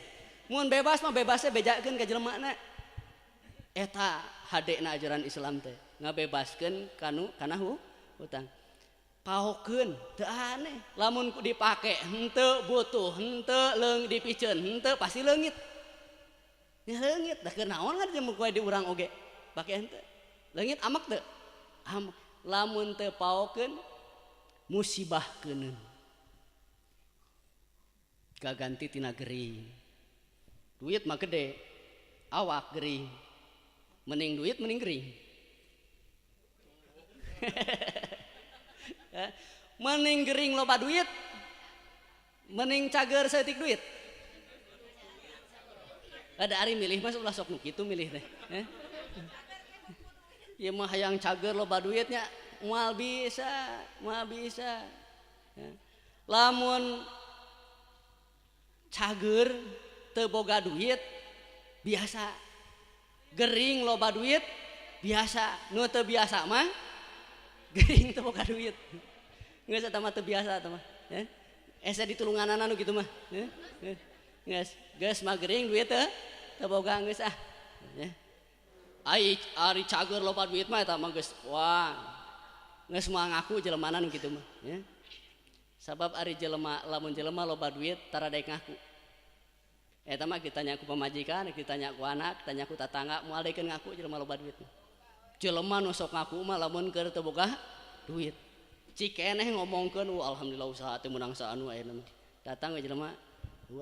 mun bebas mah bebasnya bejakeun ka jelemana eta hadena ajaran Islam teh ngabebaskeun kana hutang pahokeun teu aneh lamun dipake henteu butuh henteu leung dipiceun henteu pasti leungit nya leungit da keur naon kan jeung di urang oge pake henteu leungit amak teu lamun teu pahokeun musibahkeuneun gaganti tina gering duit mah gede awak gering mending duit mending gering mending gering loba duit mending cager saeutik duit ada ari milih mah ulah sok nu kitu milih teh ieu mah hayang cager loba duitnya moal bisa lamun cager teu boga duit biasa gering loba duit biasa nu teu biasa mah gering teu boga duit geus eta mah teu biasa eta mah esa ditulunganana nu kitu mah geus mah gering duit teu boga geus ari cager loba duit mah eta mah geus wah geus mah ngaku jelemana nu kitu mah sabab ari jelema lamun jelema loba duit tara daek ngaku eta mah kita nyaku pamajikan kita nyaku anak kita nyaku tatangga moal daekeun ngaku jelema loba duit jelema nu sok ngaku mah lamun keur teu boga duit cikeneh ngomongkeun alhamdulillah usaha teh menang saanu ayeuna mah datang we jelema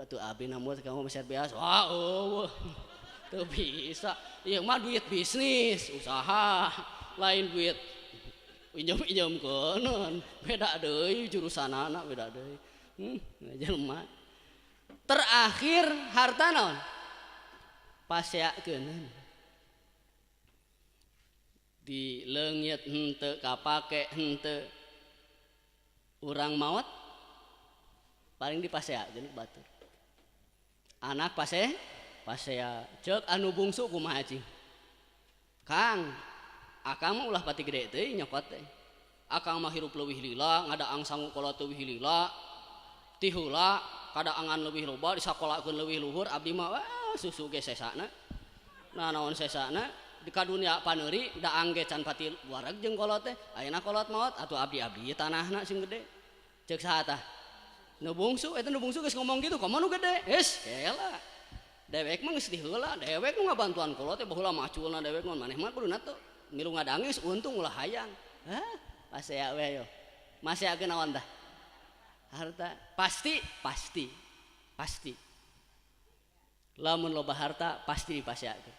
atuh abi namun kamu meser beas wah teu bisa ieu mah duit bisnis usaha lain duit pinjam-pinjamkeun beda deui jurusanana beda deui jelema terakhir harta naon paseakeun di leungit henteu kapake henteu urang maot paling dipaseakeun batur anak pasea ceuk anu bungsu kumaha cing Kang akang mah ulah pati gede teh nyokot teh akang mah hirup leuwih lila ngadaang sangu kolot leuwih lila ti heula kadaangan leuwih loba disakolakeun leuwih luhur abdi mah susu ge sesana nah naon sesana di kadunya paneuri daang ge can pati wareg jeung kolot teh ayeuna kolot maot atuh abdi-abdi tanahna sing gede ceuk saha tah nu bungsu eta nu bungsu geus ngomong gitu komo nu gede geus kela dewek mah geus diheula dewek nu ngabantuan kolot teh baheula maculna dewek mun maneh mah kuduna teu milu ngadange geus untung ulah hayang pasea we yo maseakeun naon tah harta pasti lamun loba harta pasti dipaseakeun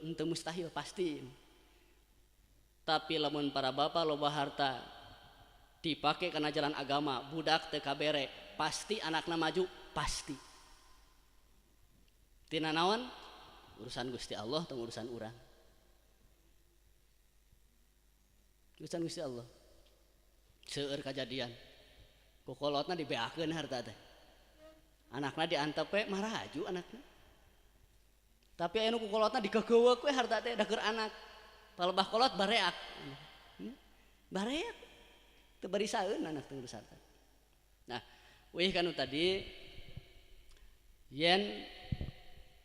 henteu mustahil pasti tapi lamun para bapak loba harta dipake kana jalan agama budak teu kabere pasti anakna maju pasti tina naon urusan Gusti Allah tong urusan urang urusan Gusti Allah seueur kajadian kokolotna dibeakeun harta teh anakna diantep we maraju anakna tapi anu kokolotna dikegeweuk we harta teh da keur anak palebah kolot bareak bareak teu bari saeun anak teh urus harta nah weuh kanu tadi yen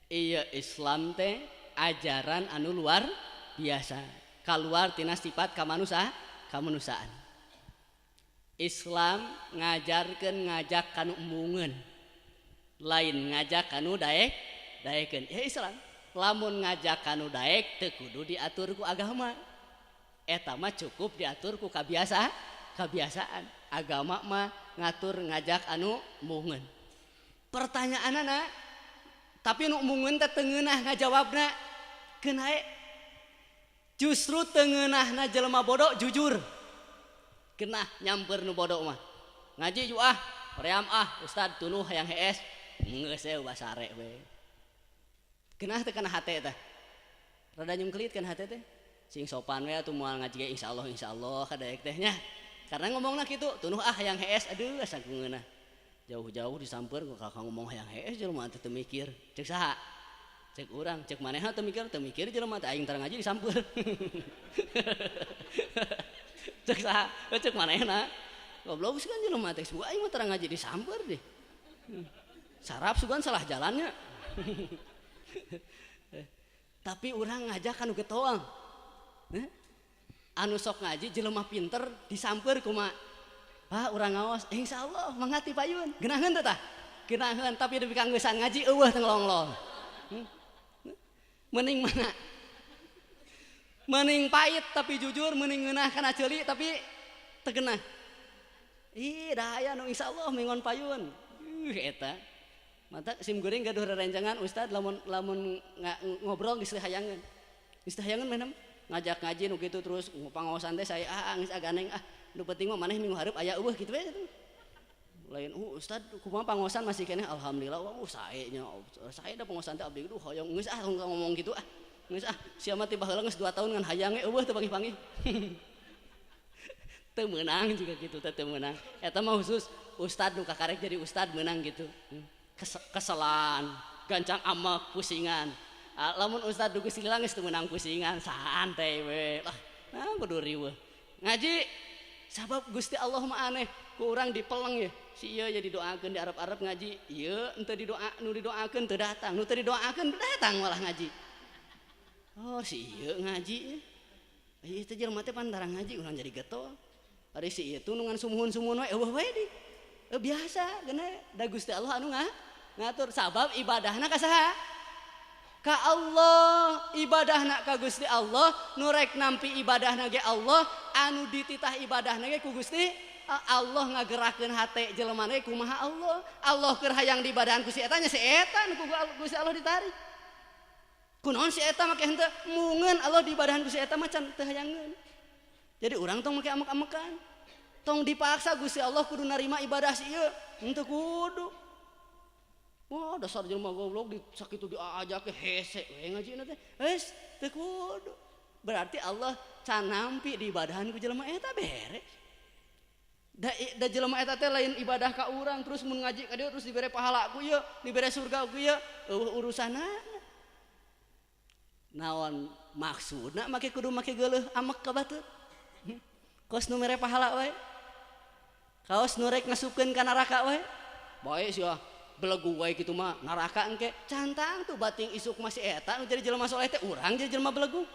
ieu Islam teh ajaran anu luar biasa kaluar tina sifat kamanusiaan Islam ngajarkeun ngajak kanu embungeun lain ngajak kanu daekeun ya Islam lamun ngajak kanu daek teu kudu diatur ku agama eta mah cukup diatur ku kebiasaan agama mah ngatur ngajak anu embungeun pertanyaanana tapi nu embungeun teh teu ngeunah ngajawabna keun justru teu ngeunahna jelema bodoh jujur kenah nyamper nu bodoh mah ngaji ju ah hoream ah ustad tunuh hayang hees geus we basare we kenah teh kana hate teh rada nyungkelit kan hate teh sing sopan we atuh moal ngaji ge insyaallah kadaek teh nya karena ngomongna kitu tunuh ah hayang hees aduh asa geungeunah jauh-jauh disamper kok kakak ngomong hayang hees jelema teh teu mikir cek saha cek urang cek manehna teu mikir jelema teh aing tara ngaji disamper cek saha cek manehna goblok kan jelema teh suga aing mah tara ngaji disamper deh sarap sugan salah jalannya tapi urang ngajak anu getoang anu sok ngaji jelema pinter disamper kumaha ah urang ngaos insyaallah mangati payun geunaheun teh tah geunaheun tapi deui kangeusan ngaji eueuh teh ngelonglong mending mana mending pahit tapi jujur mending ngeunah kana ceuli tapi teu geunah ih daya nu insyaallah mengon payun eta mata sim goreng gaduh rerencangan ustad lamun ngobrol geus hayangeun menem ngajak ngaji nu kitu terus pangaosan teh saya geus aganeng nu penting mah maneh minggu hareup aya eueuh kitu we lain ustad kumaha pangaosan masih keneh alhamdulillah sae nya sae da pangaosan teh abdi duh hoyong geus ngomong kitu geus sia mah tiba heula geus 2 tahun ngan hayang ge eueuh teu panggih-panggih teu meunang juga kitu teu meunang eta mah khusus ustad nu kakarek jadi ustad meunang gitu keselan gancang amak pusingan lamun ustad dugu silang geus teu meunang pusingan santai we lah nah kudu riweuh ngaji sabab Gusti Allah mah aneh ku urang dipeleng ya si ieu jadi doakeun di Arab-Arab ngaji ieu henteu didoa nu didoakeun teu datang nu teu didoakeun datang malah ngaji oh si ieu ngaji ieu teh jelema teh pantarang ngaji urang jadi getol ari si ieu nu ngan sumuhun-sumuhun we eueuh we di biasa geuna da Gusti Allah anu ngatur sabab ibadahna ka saha ka Allah ibadahna ka Gusti Allah nu rek nampi ibadahna ge Allah anu dititah ibadahna ge ku Gusti Allah ngagerakeun hate jelema ge kumaha Allah keur hayang di ibadahan ku si eta nya si eta nu ku Gusti Allah ditarik kunaon si eta make henteu mungeun Allah di ibadahan ku si eta mah can teu hayangeun jadi urang tong make amek-amekan tong dipaksa Gusti Allah kudu narima ibadah si ieu henteu kudu wah dasar jelema goblok sakitu diajak ke hese we ngajina teh geus teu kudu berarti Allah can nampi di ibadahan ku jelema eta beres da jelema eta teh lain ibadah ka urang terus mun ngaji ka dieu terus dibere pahala ku ieu dibere surga ku ieu eueuh urusanna naon maksudna make kudu make geuleuh amek ka batur kos nu mere pahala we kaos nu rek ngasupkeun ka neraka we bae sia belegu wae kitu mah neraka engke cantang tuh bating isuk masih eta nu jadi jelema soleh teh urang jadi jelema belegu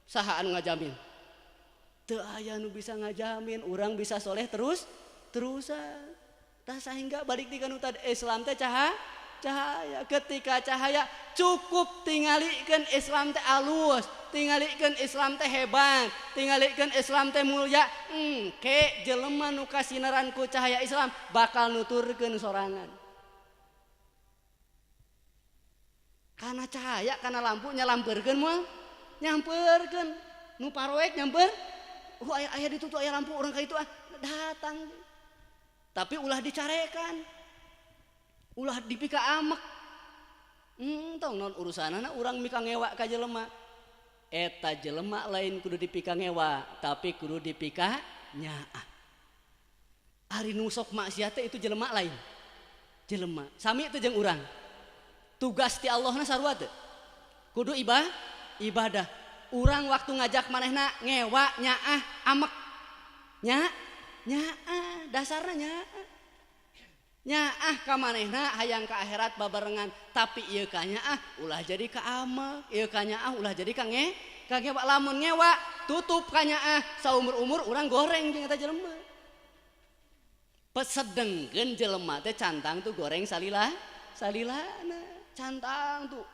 saha anu ngajamin teu aya nu bisa ngajamin urang bisa soleh terusan tah sahingga balik di kana Islam teh cahaya ketika cahaya cukup tingalikeun Islam teh alus tingalikeun Islam teh hebat tingalikeun Islam teh mulya engke jelema nu kasinaran ku cahaya Islam bakal nuturkeun sorangan karena cahaya karena lampu nyalamperkeun moal nyamperkeun nu paroek nyamper aya ditutu aya lampu urang ka itu datang tapi ulah dicarekan ulah dipika amek tong naon urusanana urang mika ngewa ka jelema eta jelema lain kudu dipika ngewa tapi kudu dipika nyaah ari nu sok maksiat teh itu jelema lain jelema sami teh jeung urang tugas ti Allahna sarua teu kudu ibadah urang waktu ngajak manehna ngewa nyaah amek nyaah dasarna nyaah ka manehna hayang ka akhirat babarengan tapi ieu ka nyaah ulah jadi ka amek ieu ka nyaah ulah jadi ka ngewa lamun ngewa tutup ka nyaah saumur-umur urang goreng jeung eta jelema pesedengkeun jelema teh cantang tuh goreng salilana cantang tuh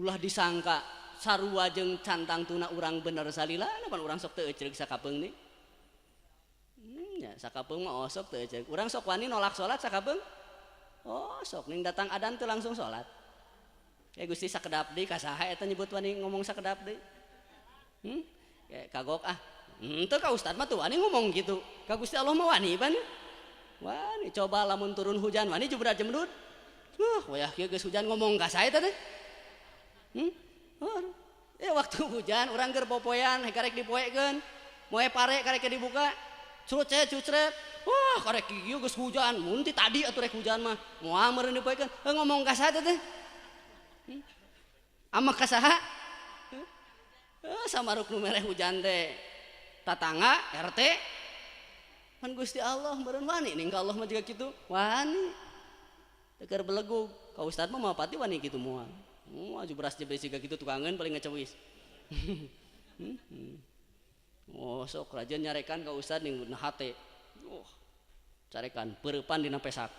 ulah disangka sarua jeung cantang tuna urang bener salilana pan urang sok teu eceug sakapeung nih nya sakapeung mah sok teu eceug urang sok wani nolak salat sakapeung sok ning datang adzan teu langsung salat Gusti sakedap deui ka saha eta nyebut wani ngomong sakedap deui kagok Teu ka ustad mah tuh wani ngomong gitu. Ka Gusti Allah mah wani pan. Wani coba lamun turun hujan wani jebret jemdut. Wayah kieu geus hujan ngomong ka saya teh. Waktu hujan orang keur popoyan karek dipoekeun. Moe pare karek dibuka. Cucret. Wah, karek kieu geus hujan. Mun ti tadi atuh rek hujan mah. Moal meureun dipoekeun. Ngomong ka saya teh. Amak ka saha? Samaruk nu mere hujan teh. Tatangga RT. Kan Gusti Allah meureun wani ning ka Allah mah jiga kitu. Wani. Teu keur belegug. Ka ustad mah pati wani kitu moal. Aju beras jebres siga gitu tukangan paling ngecewis. Sok rajin nyarekan ka ustad ning hate. Carekan peurepan dina pesak.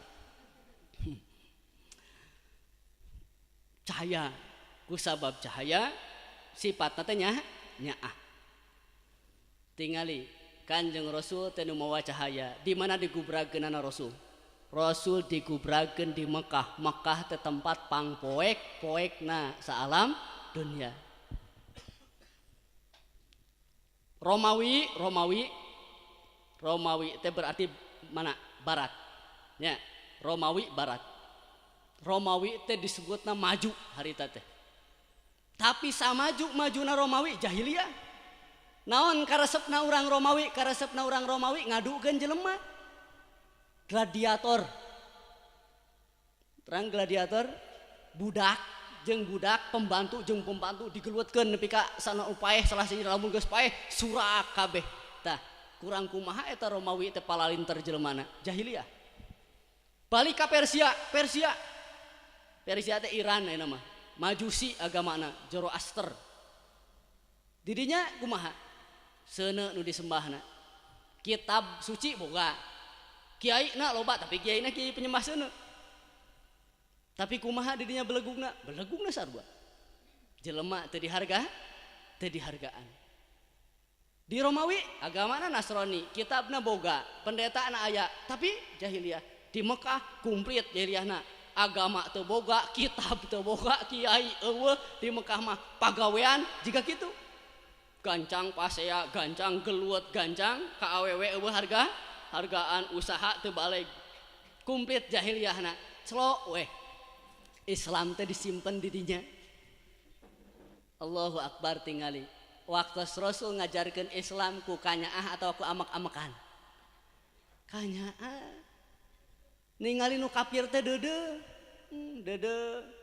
Cahaya ku sabab cahaya sifatna teh nyaah. Tingali Kanjeng Rasul teh nu mawa cahaya. Di mana digubrageunana Rasul? Rasul digubrakeun di Mekah. Mekah teh tempat pangpoek-poekna saalam dunia. Romawi teh berarti mana? Barat. Ya, Romawi barat. Romawi teh disebutna maju harita teh. Tapi samaju-majuna Romawi jahiliyah. Naon karesepna urang Romawi ngadukeun jelema. Gladiator. Terang gladiator budak pembantu digeluetkeun nepi ka sana upaeh salah siji lamun geus paeh surak kabeh. Tah, kurang kumaha eta Romawi teh palalinter jelemana jahiliyah. Balik ka Persia teh Iran eta mah. Majusi agamana Zoroaster. Didinya kumaha? Seuneu nu disembahna. Kitab suci boga. Kiai na loba tapi kiai na kiai penyembah seuneu. Tapi kumaha didinya belegugna sarua. Jelema teu dihargaan. Di Romawi agamana Nasrani, kitabna boga, pendetaana aya, tapi jahiliyah. Di Mekah kumplit jahiliyahna. Agama teu boga, kitab teu boga, kiai eueuh. Di Mekah mah pagawean jiga kitu. Gancang pasea, gancang geluet, gancang ka awewe eueuh hargaan usaha teu balik. Kumplit jahiliyahna. Celo weh. Islam teh disimpen di dinya. Allahu Akbar tingali. Waktu Rasul ngajarkeun Islam ku kanyaah atau ku amak-amakan? Kanyaah. Ningali nu kafir teh deudeu.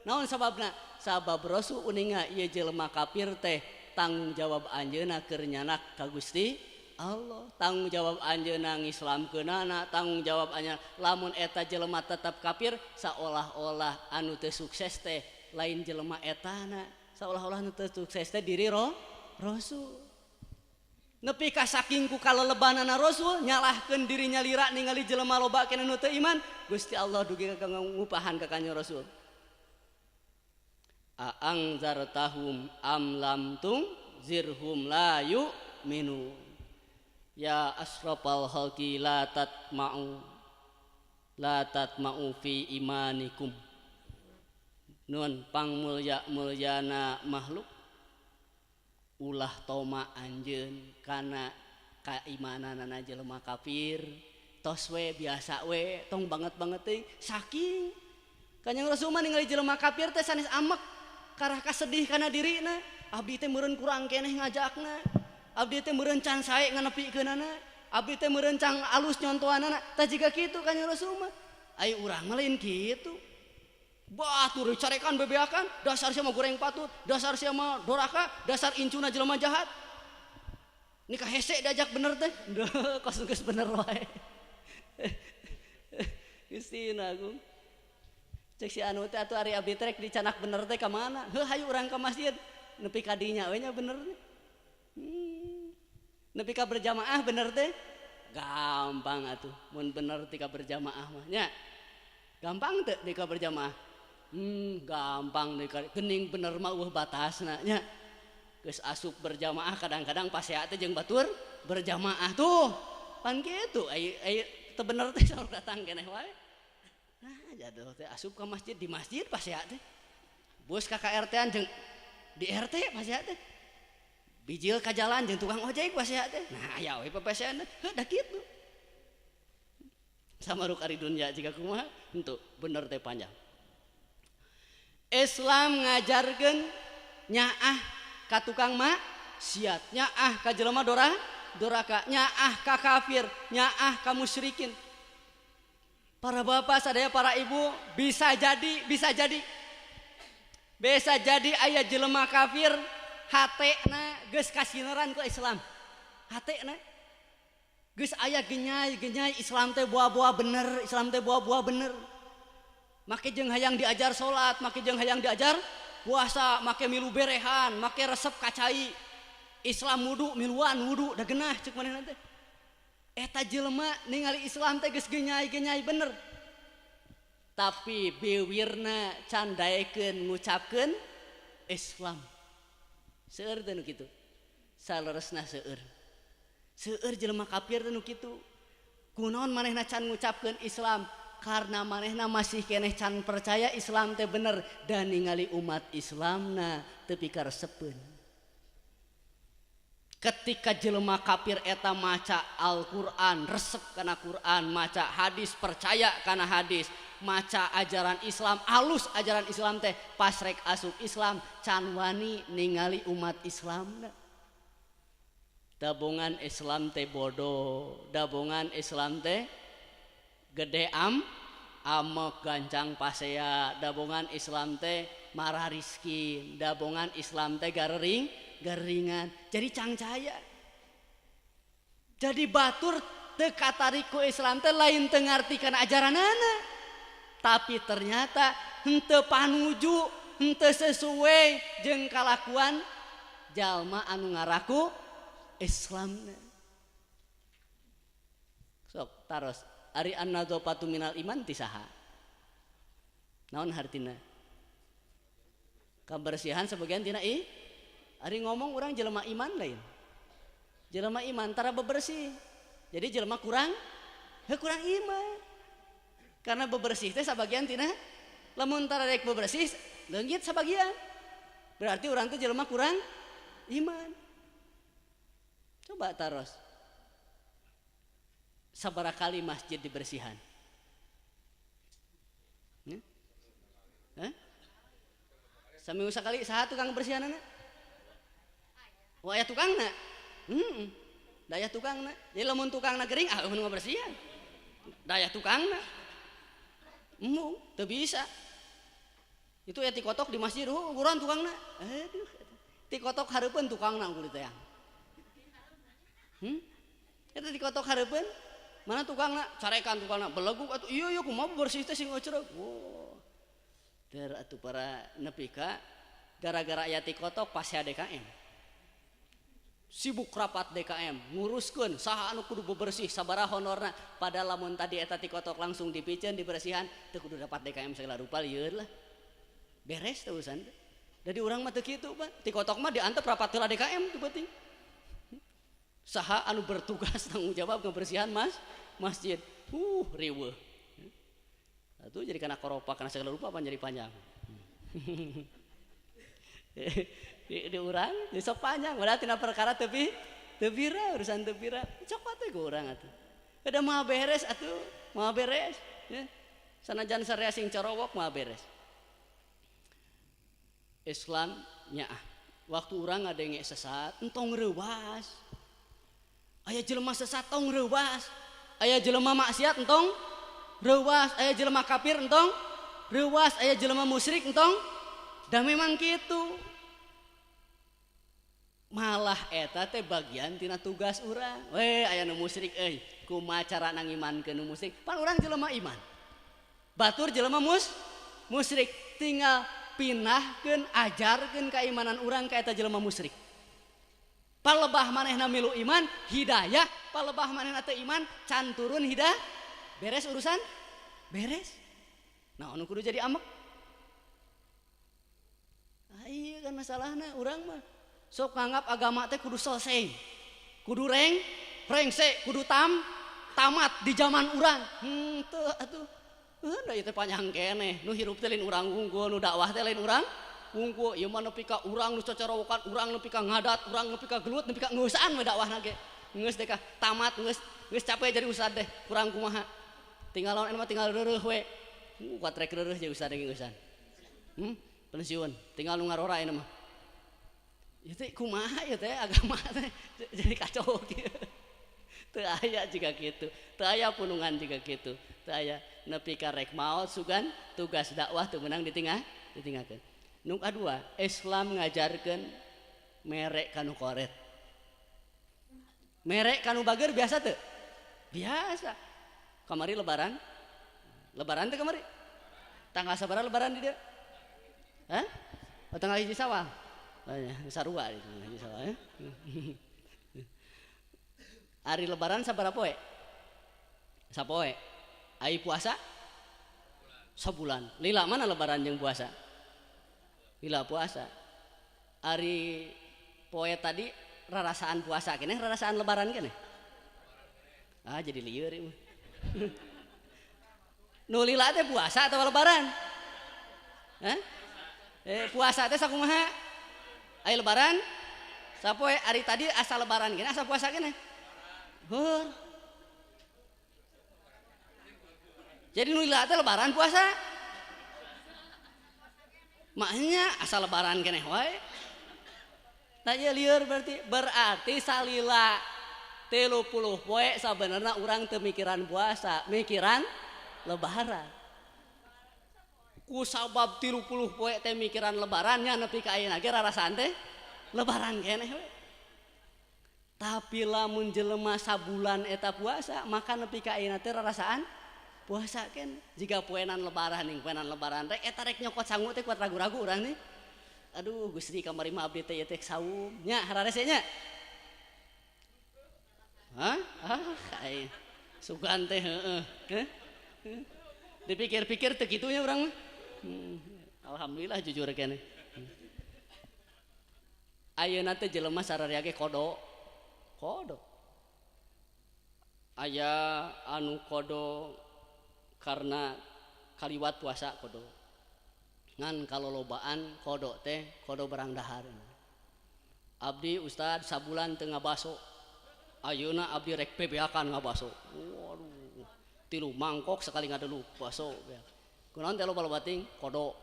Naon sababna? Sabab Rasul uninga ieu jelema kafir teh tanggung jawab anjeunna keur nyanak ka Gusti Allah. Tanggung jawab anjeunna ngislamkeunana, tanggung jawab anjeunna lamun eta jelema tetap kafir saolah-olah anu teu sukses teh lain jelema etana, saolah-olah anu teu sukses teh diri Rasul. Nepi ka saking ku kalelebanana Rasul nyalahkeun dirinya lira ningali jelema loba keneh nu teu iman, Gusti Allah dugi ka ngupahan ka Kanjeng Rasul. A'angzartahum am lam zirhum la yu'minu. Ya asrafal khalqi la tatma'u fi imanikum. Nun pangmulya-mulyana makhluk ulah toma anjeun kana kaimananana jelema kafir. Tos we biasa we tong banget teuing saking Kanjeng Rasul mah ningali jelema kafir teh sanes amek karah kasedih kana dirina. Abdi teh meureun kurang keneh ngajakna. Abdi teh meureun can sae nganepikeunana. Abdi teh meureun can alus nyontoanana. Tah jiga kitu Kanjeng Rasul mah. Ai urang mah lain kitu. Batur carekan bebeakan, dasar sia mah goreng patut, dasar sia mah doraka, dasar incuna jelema jahat. Nikah hese diajak bener teh. Kos geus bener wae. Gustina Agung. Cek si anu teh atuh ari abdi teh dicanak bener teh ka mana? Heuh hayu urang ka masjid. Nepi ka dinya we nya bener. Nepi ka berjamaah bener teh gampang atuh. Mun bener tika berjamaah mah nya. Gampang teu tika berjamaah. Gampang tika geuning bener mah eueuh batasna nya. Geus asup berjamaah kadang-kadang pasea teh jeung batur berjamaah tuh. Pan kitu ai teu bener teh saur datang keneh wae. Nah, jatuh teh asup ke masjid di masjid pasea teh. Bos ka KRT-an jeung di RT pasea teh. bijil ka jalan jeung tukang ojek pasea teh nah aya we pepesean da kitu samaruk ari dunya jika kumaha henteu bener teh panjang. Islam ngajarkeun nyaah ka tukang maksiat, nyaah ka jelema doraka, nyaah ka kafir, nyaah ka musyrikin. Para bapak sadaya para ibu bisa jadi aya jelema kafir hatena geus kasineran ku Islam. Hatena geus aya genyai Islam teh buah-buah bener, Islam teh buah-buah bener. Make jeung hayang diajar salat, make jeung hayang diajar puasa, make milu berehan, make resep kacai. Islam wudu miluan wudu da geunah ceuk manehna teh. Eta jelema ningali Islam teh geus genyai bener. Tapi bibirna can daekeun ngucapkeun Islam. Seueur teh nu kitu. Saleresna seueur. Seueur jelema kafir teh nu kitu. Kunaon manehna can ngucapkeun Islam? Karena manehna masih keneh can percaya Islam teh bener dan ningali umat Islamna teu pikaresepeun. Ketika jelema kafir eta maca Al-Qur'an, resep kana Qur'an, maca hadis, percaya kana hadis, maca ajaran Islam, alus ajaran Islam teh pas rek asup Islam can wani ningali umat Islamna. Dabongan Islam teh bodoh, dabongan Islam teh gede amek gancang pasea, dabongan Islam teh marah rizki, dabongan Islam teh garingan, jadi cangcaya. Jadi batur teu katariku Islam teh lain teu ngartikeun ajaranana, tapi ternyata henteu panuju, henteu sesuai jeung kalakuan jalma anu ngaraku Islamna. Sok taros ari an-nadzafatu minal iman ti saha? Naon hartina? Kebersihan sebagian tina ari ngomong orang jelema iman lain. Jelema iman tara bebersih. Jadi jelema kurang iman. Karena bebersih teh sabagian tina lamun tara rek bebersih leungit sabagian. Berarti orang teh jelema kurang iman. Coba taros. Sabaraha kali masjid dibersihan? Seminggu sekali saha tukang bersihanana? Oh aya tukangna? Daya tukangna. Jadi lamun tukangna gering mun ngabersihan. Daya tukangna. Teu bisa. Itu ya tikotok di masjid, ukuran tukangna. Aduh, tikotok hareupeun tukangna kulit teh. Eta tikotok hareupeun mana tukangna carekan tukangna beleguk atuh iya kumaha bersih teh sing ngeuceureuh. Wow. Teu atuh para nepi ka gara-gara aya tikotok pas DKM. Sibuk rapat DKM nguruskeun saha anu kudu bebersih sabaraha honorna padahal lamun tadi eta tikotok langsung dipikeun dibersihan teu kudu dapat DKM segala rupa lieur lah. Beres teh urusan. Jadi urang mah teu kitu, Pak. Tikotok mah diantep rapat heula DKM teu penting. Saha anu bertugas tanggung jawab kebersihan masjid riweuh atuh jadi kana koropak kana segala rupa pan jadi panjang di urang di sok panjang padahal tina perkara teu bira urusan teu bira cokot teh ku urang atuh kada mah beres atuh mah beres ya. Sanajan sarea sing corowok mah beres. Islam nyaah waktu urang ngadenge sesat entong reuwas. Aya jelema sesat tong reuwas, aya jelema maksiat entong reuwas, aya jelema kafir entong reuwas, aya jelema musyrik entong. Da memang kitu. Malah eta teh bagian tina tugas urang. We aya nu musyrik euy, kumaha carana ngimankeun nu musyrik? Pan urang jelema iman. Batur jelema musyrik, tinggal pinahkeun ajarkeun keimanan urang ka eta jelema musyrik. Palebah manehna milu iman hidayah, palebah manehna teu iman can turun hidayah. Beres urusan? Beres. Nah anu kudu jadi amek. Iya kan masalahna urang mah sok nganggap agama teh kudu selesai. Kudu rengsek, kudu tamat di zaman urang. Teu atuh. Da ieu teh panjang keneh. Nu hirup teh lain urang unggul, nu dakwah teh lain urang wungku ieu mah nepi ka urang nu cocorowokan urang nepi ka ngadat urang nepi ka gelut nepi ka ngeusaan we dakwahna ge geus teh ka tamat geus capek jadi ustad deh kurang kumaha tinggal lawan mah tinggal reureuh we kuat rek reureuh jeung ustad ge ngeusan pensiun tinggal nu ngarora ieu mah ieu teh kumaha ieu teh agama teh jadi kacau kieu teu aya juga kitu teu aya punungan juga kitu teu aya nepi ka rek maot sugan tugas dakwah teu meunang ditinggalkeun nu kadua Islam ngajarkeun merek kanu koret merek kanu bager biasa teu biasa kamari lebaran teh kamari tanggal sabaraha lebaran di dieu hah oh, tanggal 1 Sawal sarua di tanggal 1 Sawal ya hari lebaran sabaraha poe sapoe ai puasa sabulan lila mana lebaran jeung puasa lila puasa hari poe tadi rarasaan puasa keneh rarasaan lebaran keneh jadi lieur ieu nu lila teh puasa atau lebaran hah puasa teh sakumaha aya lebaran sapoe ari tadi asa lebaran keneh asa puasa keneh heuh jadi nu lila teh lebaran puasa maknya asa lebaran keneh wae tah ieu lieur berarti salila 30 poe sabenerna urang teu mikiran puasa mikiran lebaran ku sabab 30 poe teh mikiran lebaran nya nepi ka ayeuna ge rarasaan teh lebaran keneh we tapi lamun jelema sabulan eta puasa maka nepi ka ayeuna teh rarasaan puasa kan jika poenan lebaran ning poenan lebaran rek eta rek nyokot sangu teh kuat ragu-ragu urang nih aduh Gusti kamari mah abdi teh teh saum nya hararese nya hah ai sugan teh heueuh dipikir-pikir teu kitu nya urang mah alhamdulillah jujur keneh ayeuna teh jelema sararea ge kodo aya anu kodo karena kaliwat puasa kodo ngan kalolobaan kodo teh kodo barang dahar abdi ustad sabulan teu ngabaso ayeuna abdi rek PBA-kan ngabaso waduh 3 mangkok sekali ngadelu baso kunaon teh loba ting kodo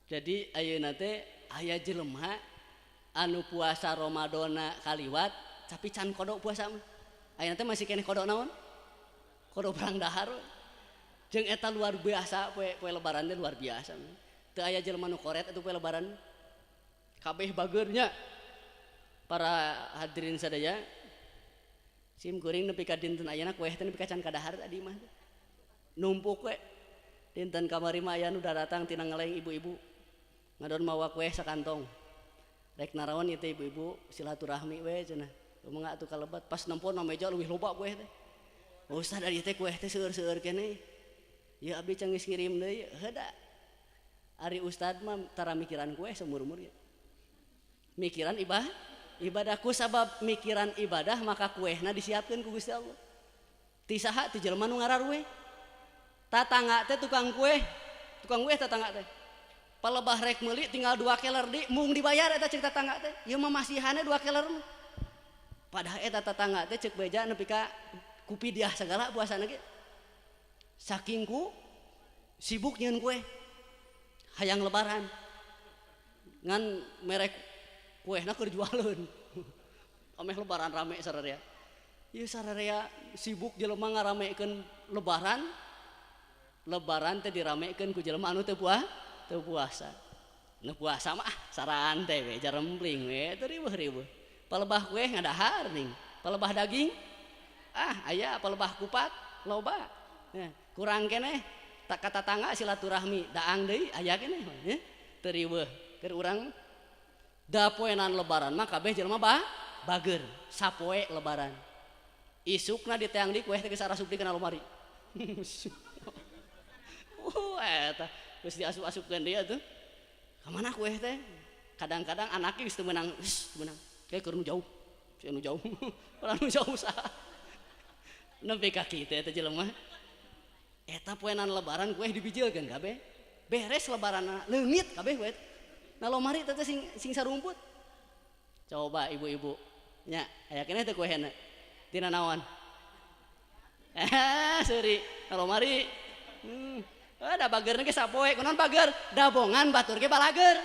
jadi ayeuna teh aya jelema anu puasa Ramadana kaliwat tapi can kodo puasa mah ayeuna teh masih keneh kodo naon kodo perang dahar jeung eta luar biasa poe lebaran teh luar biasa teu aya jelema nu koret atuh poe lebaran kabeh bageurnya para hadirin sadaya sim kuring nepi ka dinten ayeuna kueh teh nepi ka can kadahar tadi mah numpuk we dinten kamari mah aya nu datang tina ngeleng ibu-ibu ngadon mawa kueh sakantong rek naraon ieu teh ibu-ibu silaturahmi we cenah kumaha atuh kalebat pas nempon na meja leuwih loba kueh teh ustad ari teh kueh teh seueur-seueur keneh ieu abdi can geus ngirim deui heuda ari ustad mah tara mikiran kueh seumur-umur ya mikiran ibadahku sabab mikiran ibadah maka kuehna disiapkeun ku Gusti Allah ti saha ti jelema nu ngararueh tatangga teh tukang kueh tatangga teh palebah rek meuli tinggal 2 keler di mung dibayar eta ceuk tatangga teh ieu mah masihane 2 keler mah padahal eta tatangga teh ceuk beja nepi ka kupidiah segala puasana ge saking ku sibuk nyieun kueh hayang lebaran ngan merek kuehna keur jualeun ameh lebaran rame sararea ieu sararea sibuk jelema ngaramekeun lebaran teh diramekeun ku jelema anu teu puasa nu puasa mah saran teh we jarempling we teu riweuh palebah kueh ngadahar ning palebah daging aya palebah kupat loba kurang keneh tak kata tangga silaturahmi daang deui aya keneh teu riweuh keur urang da poenan lebaran mah kabeh jelema bager sapoe lebaran isukna diteang di kueh teh geus arasup di kana lomari eta geus diasup-asupkeun dia tuh ka mana kueh teh kadang-kadang anaknya geus teu meunang kayak keur nu jauh anu jauh anu jauh saha nepi ka kitu eta jelema eta poenan lebaran kue dibijilkeun kabeh beres lebaran leungit kabeh we nah lomari teh sing sarumput coba ibu-ibu nya aya keneh teh kuehna tina naon seuri lomari da bageurna ge sapoe kunaon bager dabongan batur ge balager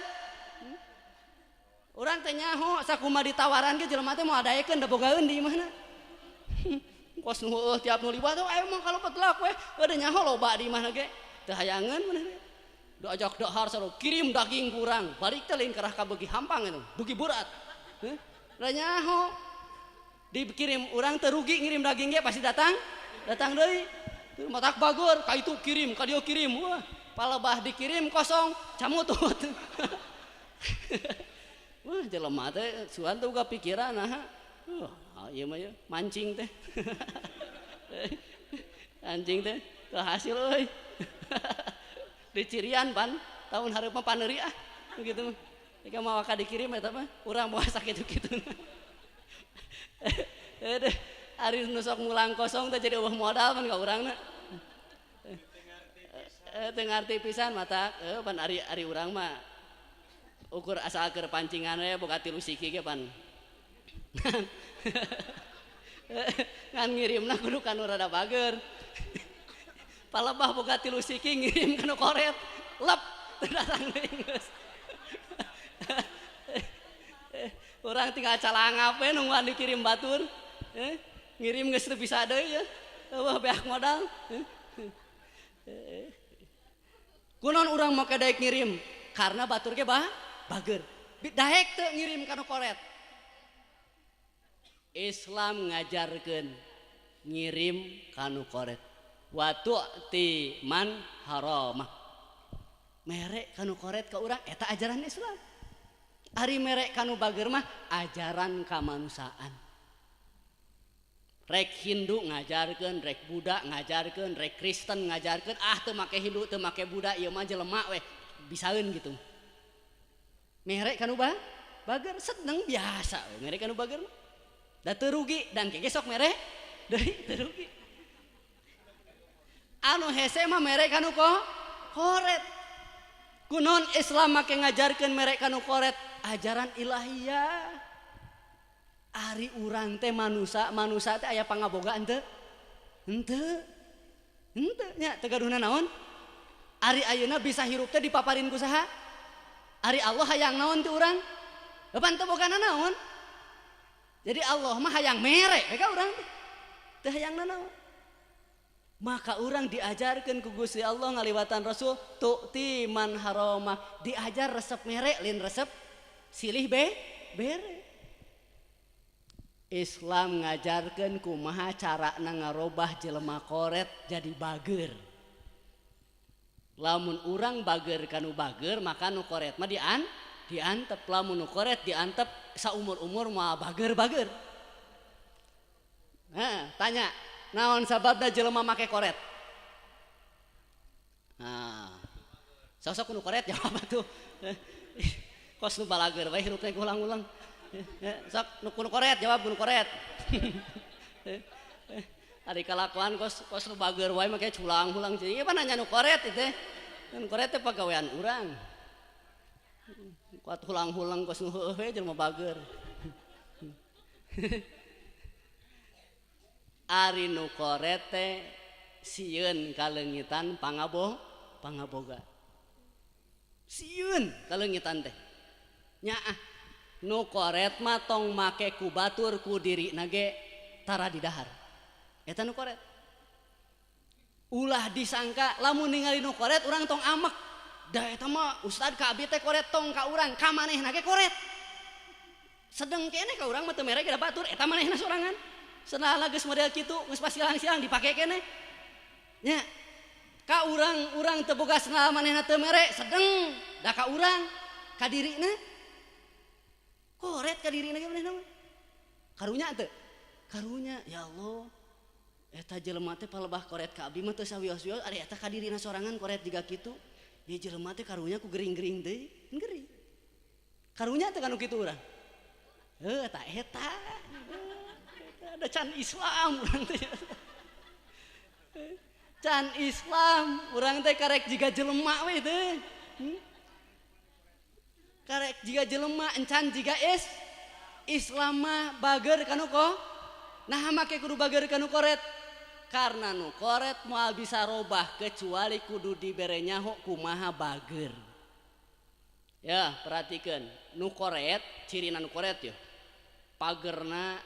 urang teh nyaho sakumaha ditawaran ge jelema teh mau adaekeun da bogaeun di imahna kos nu heueuh tiap nu libat aya mah kalau petlak we ada nyaho loba di imahna ge teu hayangan maneh do ajak dahar saro kirim daging kurang balik teh lain kerah ka beugi hampang itu beugi berat da nyaho dikirim urang teu rugi ngirim daging ge pasti datang deui matak bagur ka itu kirim ka dieu kirim wah palebah dikirim kosong camutut wah jelema teh suan teh boga pikiran ieu mah mancing teh anjing teh teu hasil euy dicirian pan tahun hareup mah paneuri begitu mah jika mau ka dikirim eta mah urang moal sakitu-kitu ari nu sok mulang kosong teh jadi eueuh modal pan ka urangna teu ngarti pisan matak pan ari urang mah ukur asal keur pancingan we boga 3 siki ge pan ngan ngirimna kudu kanu rada bager palebah boga 3 siki ngirim kanu koret lep datang deui geus urang tinggal calangap we nungguan dikirim batur ngirim geus teu bisa deui ya eueuh beak modal kunaon urang make daek ngirim karena batur ge bager daek teu ngirim kanu koret Islam ngajarkeun ngirim kanu koret watu ti man haramah merek kanu koret ka urang eta ajaran Islam ari merek kanu bager mah ajaran kamanusiaan rek Hindu ngajarkeun rek Buddha ngajarkeun rek Kristen ngajarkeun teu make Hindu teu make Buddha ieu mah jelema we bisaeun gitu merek kanu bager seneng biasa we merek kanu bager da teu rugi dan kege sok merek deui teu rugi anu hese mah merek kanu koret kunaon Islam make ngajarkeun merek kanu koret ajaran ilahiyah ari urang teh manusia teh aya pangabogaan teu henteu nya teu gaduhna naon ari ayeuna bisa hirup teh dipaparin ku saha ari Allah hayang naon ti urang pan teu bogana naon jadi Allah mah hayang merek ka urang teh hayang naon maka urang diajarkeun ku Gusti Allah ngaliwatan Rasul tu'ti man haramah diajar resep merek lain resep silih bere Islam ngajarkeun kumaha carana ngarobah jelema koret jadi bager lamun urang bager kanu bager maka nu koret mah diantep lamun nu koret diantep saumur-umur mah bager nah tanya naon sababna jelema make koret nah sosok nu koret jawab atuh kos nu balager bae hirupna ulang-ulang sok nu koret jawab nu koret ari kalakuan kos nu bager wae make culang-ulang jadi apa nanya nu koret teh nu koret teh pagawean urang kuat hulang-hulang kos nu heueuh we jelema bager ari nu koret teh sieun kaleungitan pangaboga sieun kaleungitan teh nyaah nu koret mah tong make ku batur ku dirina ge tara di dahar eta nu koret ulah disangka lamun ningali nu koret urang tong amek da eta mah ustad ka abi teh koret tong ka urang ka manehna ge koret sedeng keneh ka urang mah teu mere ge da batur eta manehna sorangan senala geus model kitu geus pasilang-silang dipake keneh nya ka urang teu boga senala manehna teu mere sedeng da ka urang ka dirina koret ka dirina ge manehna mah karunya teu karunya ya Allah eta jelema teh palebah koret ka abdi mah teu sawios-wios ari eta ka dirina sorangan koret jiga kitu ya jelema teh karunya ku gering-gering deui gering karunya teh kanu kitu urang eta ada can Islam urang teh can Islam urang teh karek jiga jelema we teh karek jiga jelema encan jiga Islam mah bager kanu ko nah make kudu bager kanu koret karena nu koret moal bisa robah kecuali kudu dibere nyaho kumaha bager ya perhatikan nu koret cirina nu koret ya pagerna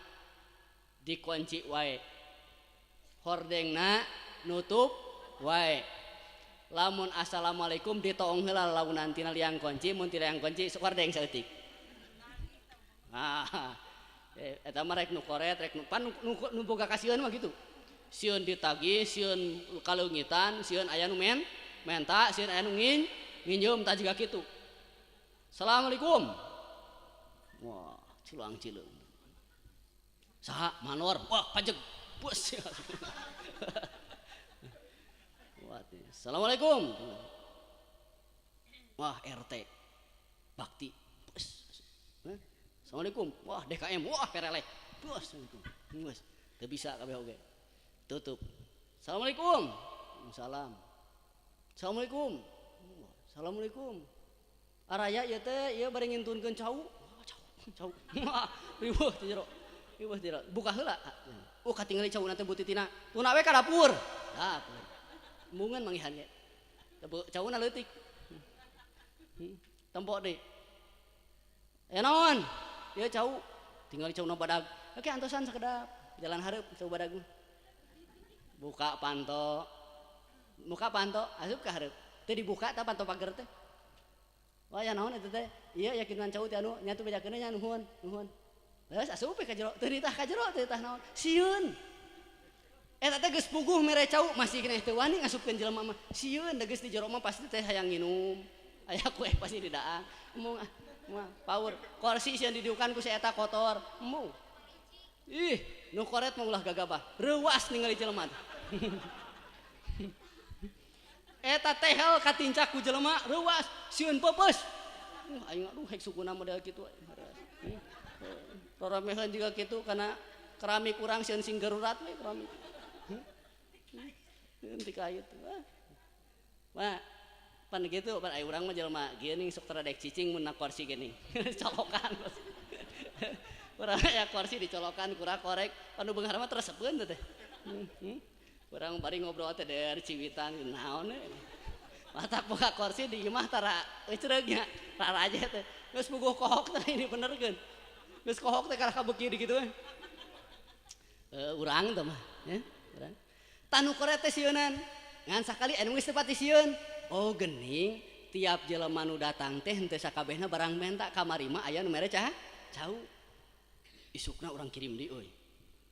dikunci wae hordengna nutup wae lamun assalamualaikum ditoong heula lamun nantina liang kunci mun teu liang kunci sok hordeng saeutik eta mah rek nu koret rek nu boga kasieun mah gitu sieun ditagih sieun kaleungitan sieun aya nu menta sieun aya nu nginjem tah jiga kitu assalamualaikum wah cilang-cileung saha manor wah pajeg bos assalamualaikum wah RT bakti bos assalamualaikum wah DKM wah perelek bos bos teu bisa kabeh oge tutup assalamualaikum salam assalamualaikum assalamualaikum araya ieu teh ieu bari ngintunkeun cau cau riweuh ti jero riweuh ti jero buka heula katingali cau nanti butitina tuna we ka dapur dapur mungan mangihan ge cauna leutik tempok deui naon ieu cau tinggal cauna badag oke antosan sakedap jalan hareup cau badag buka panto asup ka hareup teu dibuka tah panto pager teh wah ya naon eta teh ieu yakinan cau teh anu nya teu bejakeun nya nuhun geus asup ka jero teu ditah ka jero teu ditah naon sieun eta teh geus puguh mere cau masih keneh teu wani ngasupkeun jelema mah sieun da geus di jero mah pasti teh hayang nginum aya kue pasti di daang mung power kursi sieun didiukan ku si eta kotor mung ih nu koret mah ulah gagabah reuas ningali jelema eta teh hel katincak ku jelema reuas sieun peupeus aing aduh hek sukuna model kitu rarameheun juga kitu kana keramik urang sieun sing garurat we keramik henteu ka ieu mah pan gitu pan aya urang mah jelema geuning sok tara dek cicing mun na kursi geuning colokan urang aya kursi dicolokan kura korek anu beunghar mah teresepkeun teh urang bari ngobrol teh dari ciwitan naon matak boga kursi di imah tara ecreugnya tara aja teh geus puguh kohok teh ini benerkeun geus kohok teh kada kabeuki di kitu urang teh mah ya urang tanu koret teh sieunan ngan sakali anu geus teu pati sieun oh geuning tiap jelema nu datang teh henteu sakabehna barang menta kamari mah aya nu mere cau isukna urang kirim deui euy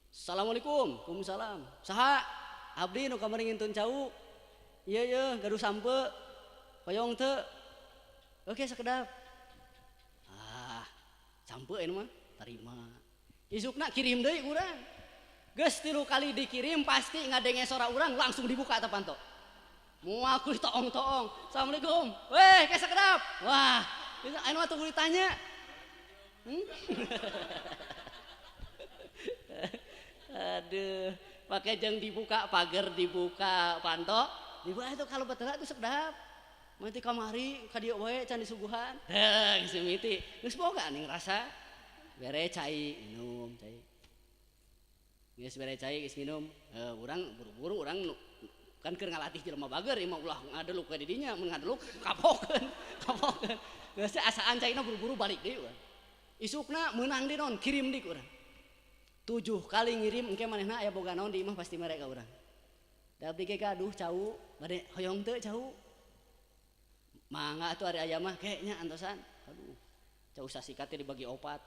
assalamualaikum waalaikumsalam saha abdi nu kamari ngintun cau ieu gaduh sampe hoyong teu oke sakedap sampe anu mah tarima isukna kirim deui urang geus 3 kali dikirim pasti ngadenge sora urang langsung dibuka teh panto moal kulit toong-toong assalamualaikum weh ke sakedap wah anu mah tunggu ditanya aduh pakai jeung dibuka pager dibuka panto dibuka itu kalau betul itu sedap mati kamari ka dieu we can disuguhan geus mimiti geus boga ning rasa bere cai minum cai geus bere cai geus minum urang buru-buru urang kan keur ngalatih jelema bager imah ulah ngadeluk ka didinya mun ngadeluk kapokeun geus asaan caina buru-buru balik deui isukna meunang di naon kirim dik urang 7 kali ngirim engke manehna aya boga naon di imah pasti mere ka urang da abdi ge gaduh cau bade hoyong teu cau mangga atuh ari aya mah kayaknya antosan aduh cau sasikat teh dibagi opat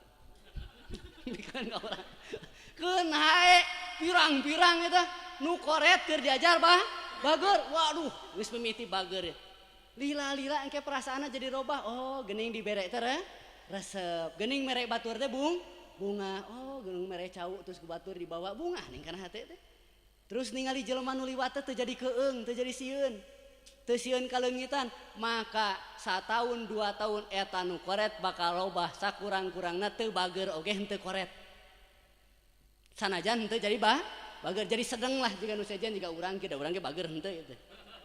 bikin ka urang keun hae pirang-pirang eta nu koret keur diajar bager waduh geus mimiti bager lila-lila engke perasaanna jadi robah oh geuning dibere teh resep geuning mere batur teh bunga oh geuning mere cau terus ku batur dibawa bunga ning kana hate teh terus ningali jelema nu liwat teh jadi keung teu jadi sieun teu sieun kaleungitan maka 1 tahun 2 tahun eta nu koret bakal robah sakurang-kurangna teu bager oge henteu koret sanajan henteu jadi bager jadi sedeng lah jika nu sejen jika urang ge da urang ge bager henteu gitu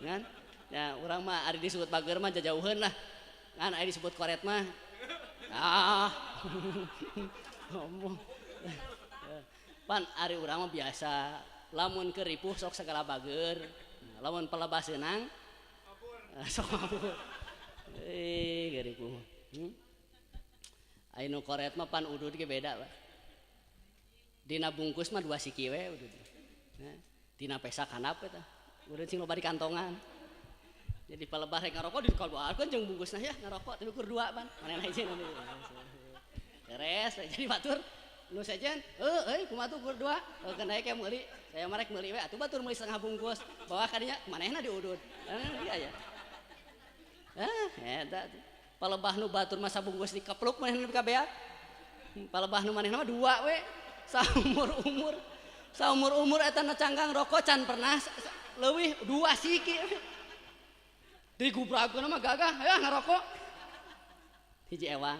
kan ya urang mah ari disebut bager mah jajauheun lah kan ari disebut koret mah ngomong pan ari urang mah biasa lamun keur ripuh sok segala bager lamun pelebah seunang sok mabur geripuh anu koret mah pan udud ge beda Pak. Dina bungkus mah 2 siki we udud. Dina pesak handap eta. Udud sing loba di kantongan. Jadi palebah rek ngarokok di kalbaarkeun jeung bungkusna ya ngarokok tapi kur 2 pan. Manehna hiji nu. Beres jadi batur nu sejen kumaha tuh kur 2. Kendai ke meuli. Saya marek meuli we atuh batur meuli setengah bungkus. Bawa ka dinya manehna di udud. Iya ya. Eta tuh. Palebah nu batur masa bungkus dikepluk manehna di kabeak. Palebah nu manehna mah 2 we. Saumur umur eta na canggang rokok can pernah leuwih 2 siki. Digubrakeun mah gagah ya ngarokok. Hiji ewang.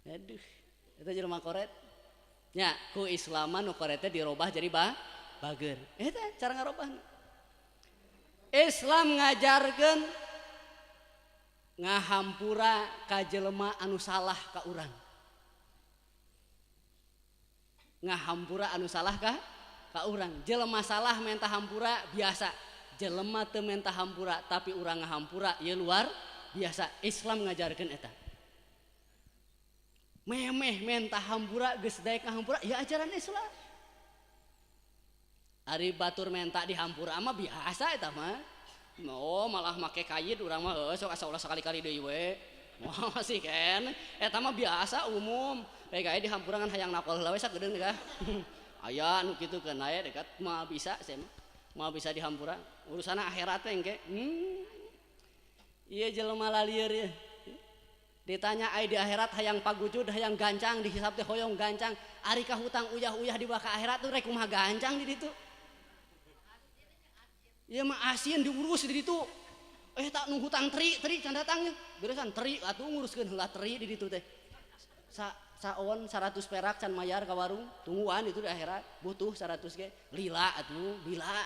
Aduh, eta jelema koret. Nya ku Islaman nu koretnya dirobah jadi bager. Eta cara ngarobahna. Islam ngajarkeun ngahampura ka jelema anu salah ka urang. Ngahampura anu salah ka urang. Jelema salah menta hampura biasa. Jelema teu menta hampura tapi urang ngahampura ieu luar biasa. Islam ngajarkeun eta. Memeh menta hampura geus daek ngahampura ya ajaran Islam. Ari batur menta dihampura mah biasa eta mah. No malah make kayid urang mah sok asa ulah sakali-kali deui we. Masih kan eta mah biasa umum. Bae gawe dihampura ngan hayang napol heula we sak geudeung kah. Aya nu kitu keun aya dekat mah bisa saya mah. Mah bisa dihampura. Urusana akhirat teh engke. Ieu jelema lalieur ieu. Ditanya ai di akhirat hayang pagujud hayang gancang dihisab teh hoyong gancang. Ari ka hutang uyah-uyah di baka akhirat tuh rek kumaha gancang di ditu. Ieu mah asin diurus di ditu. Tak nu hutang teri can datang beresan teri atuh nguruskeun heula teri di ditu teh. Saon 100 perak can mayar ka warung tungguan itu di akhirat butuh 100 ge lila atuh lila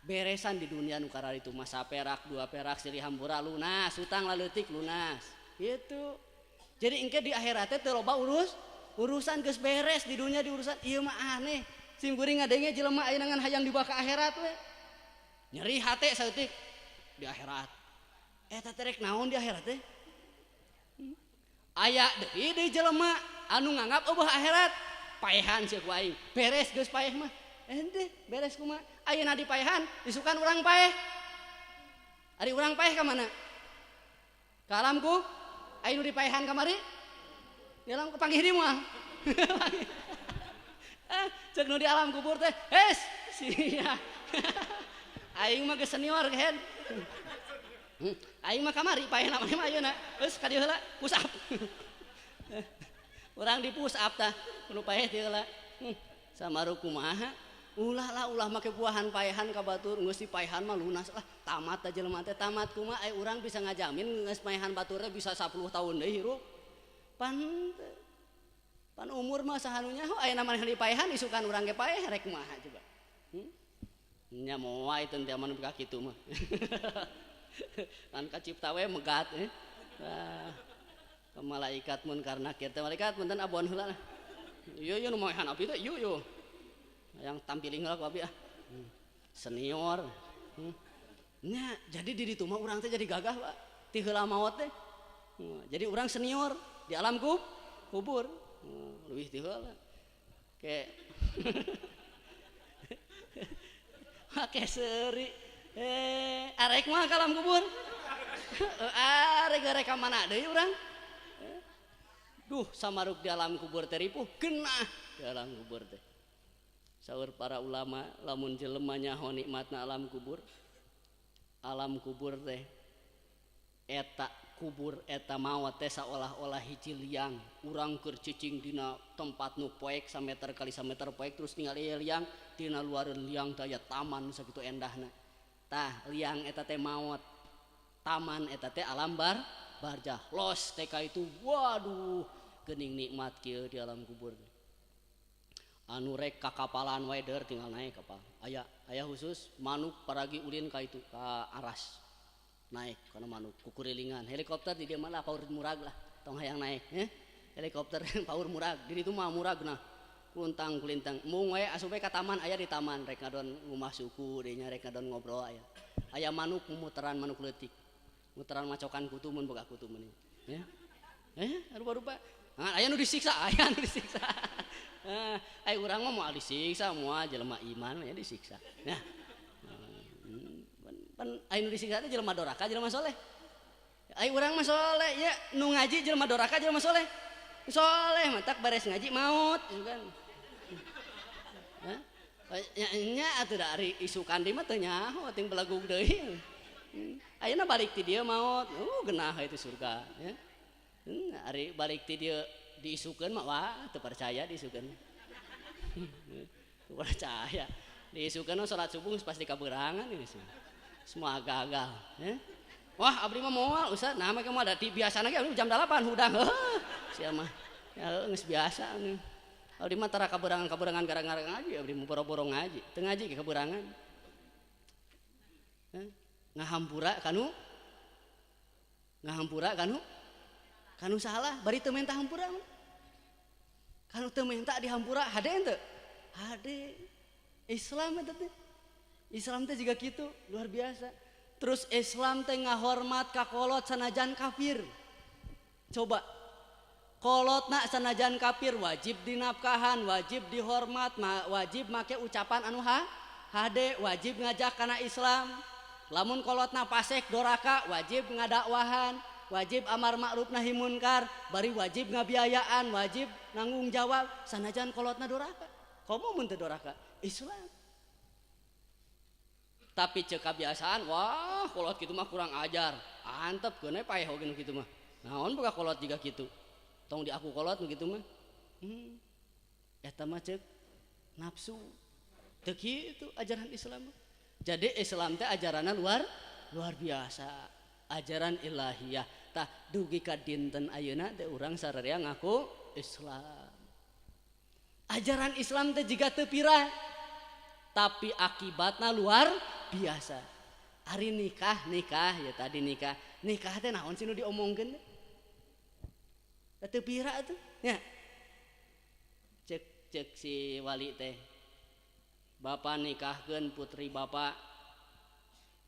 beresan di dunia nu karari itu mah 1 perak 2 perak silih hampura lunas hutang laleutik lunas gitu. Jadi engke di akhirat teh teu loba urusan geus beres di dunia di urusan ieu mah aneh sim kuring ngadenge jelema ayeuna ngan hayang dibawa ka akhirat we nyeri hate saeutik di akhirat eta teh rek naon di akhirat teh aya deui jelema anu nganggap eueuh akhirat paehan sia ku aing beres geus paeh mah ente beres kumaha ayeuna di paehan disukan urang paeh ari urang paeh ka mana ka alamku aing nu di paehan kamari di alam kepanggih di moal cek nu di alam kubur teh sia aing mah geus senior kehen aing mah kamari paehna mah ayeuna geus ka dieu heula push up urang di push up tah nu paeh teh heula samaru kumaha ulah make buahan paehan ka batur geus di paehan mah lunas lah tamat tah jelema teh tamat kumaha urang bisa ngajamin geus paehan baturna bisa 10 tahun deui hirup pan umur mah sahanunya ayeuna maneh di paehan isukan urang ge paeh rek kumaha coba nya moal itu teh mah ka kitu mah kan kacipta we megat ke malaikat mun karena kitu malaikat punten abon heula ieu nu moehan abi teh ieu yang tampiling heula ku abi senior nya jadi di ditu mah urang teh jadi gagah Pak ti heula maot teh jadi urang senior di alam kubur leuwih ti heula ke make seuri arek mah ka alam kubur arek ka mana deui urang duh samaruk di alam kubur teh ripuh genah di alam kubur teh saur para ulama lamun jelema nyaho nikmatna alam kubur teh eta kubur eta maot teh saolah-olah hiji liang urang keur cicing dina tempat nu poek sameter kali sameter poek terus ningali liang dina luareun liang teh aya taman sakitu endahna tah liang eta teh maot taman eta teh alam barjah los teh ka itu waduh geuning nikmat kieu di alam kubur anu rek kakapalan wae deur tinggal naik kapal aya khusus manuk paragi ulin ka itu ka aras naik karena manuk kukurilingan helikopter di dia malah paur murag lah tong hayang naik helikopter paur murag di itu mah murag nah kuntang kulintang mung we asup ka taman aya di taman rek ngadon ngumah suku dinya rek ngadon ngobrol aya manuk muteran manuk leutik muteran macokan kutu mun boga kutu mun ya rupa-rupa aya nu disiksa aya urang mah moal disiksa moal jelema iman nya disiksa nah pan aya nu disiksa teh jelema doraka jelema soleh aya urang mah soleh ya nu ngaji jelema doraka jelema soleh soleh matak bares ngaji maut gitu kan nya atuh da ari isukan di mah teu nyaho ting belagug deui ayeuna balik ti dieu maut genah itu surga ya ari balik ti dieu diisukeun mah wah teu percaya diisukeun teu percaya diisukeun salat subuh pasti kaberangan ini semua gagal ya wah abdi mah moal ustaz nah make mah da biasana ge jam 8 hudang sia mah ya geus biasa abdi mah tara kaberangan gara-gara ngaji abdi mah boro-boro ngaji teu ngaji ge kaberangan ngahampura kanu salah bari teu menta hampura mah kanu teu menta dihampura hade henteu hade Islam eta teh Islam teh juga kitu luar biasa terus Islam teh ngahormat ka kolot sanajan kafir coba kolotna sanajan kafir wajib dinafkahan wajib dihormat wajib make ucapan anu hade wajib ngajak kana Islam lamun kolotna pasek doraka wajib ngadakwahan wajib amar ma'ruf nahi munkar bari wajib ngabiayaan wajib nanggung jawab sanajan kolotna doraka komo mun teu doraka Islam tapi cek kebiasaan wah kolot kitu mah kurang ajar antep keuneu paeh oge nu kitu mah naon boga kolot jiga kitu tong di aku kolot nu kitu mah eta mah cek nafsu teu kitu ajaran Islam mah jadi Islam teh ajaranna luar biasa ajaran ilahiyah tah dugi ka dinten ayeuna teh urang sararea ngaku Islam ajaran Islam teh jiga teu pirah tapi akibatna luar biasa hari nikah ya tadi nikah teh naon sih nu diomongkeun teu pirah tuh ya cek si wali teh bapak nikahkeun putri bapak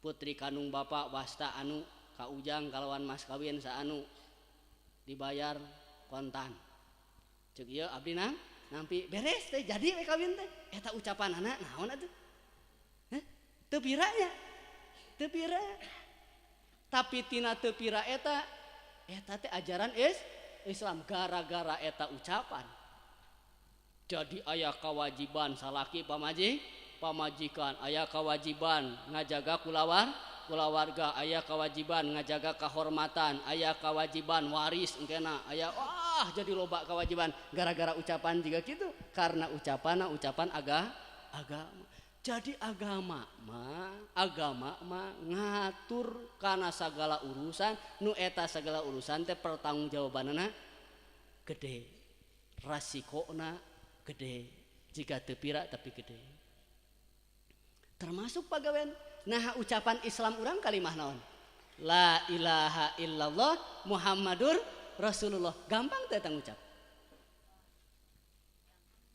putri kandung bapak wasta anu ka ujang kalawan mas kawin saanu dibayar kontan cek ieu abdi nampi beres teh jadi we kawin teh eta ucapanana naon atuh teu pira nya teu pira tapi tina teu pira eta teh ajaran Islam gara-gara eta ucapan jadi aya kewajiban salaki pamajikan aya kewajiban ngajaga kulawarga aya kewajiban ngajaga kehormatan aya kewajiban waris engkena aya jadi loba kewajiban gara-gara ucapan juga gitu karena ucapan agama jadi agama mah ngatur kana sagala urusan nu eta sagala urusan teh pertanggungjawabanana gede rasikona gede jika teu pira tapi gede termasuk pagawean nah ucapan Islam urang kalimah naon la ilaha illallah Muhammadur Rasulullah gampang teh tang ucap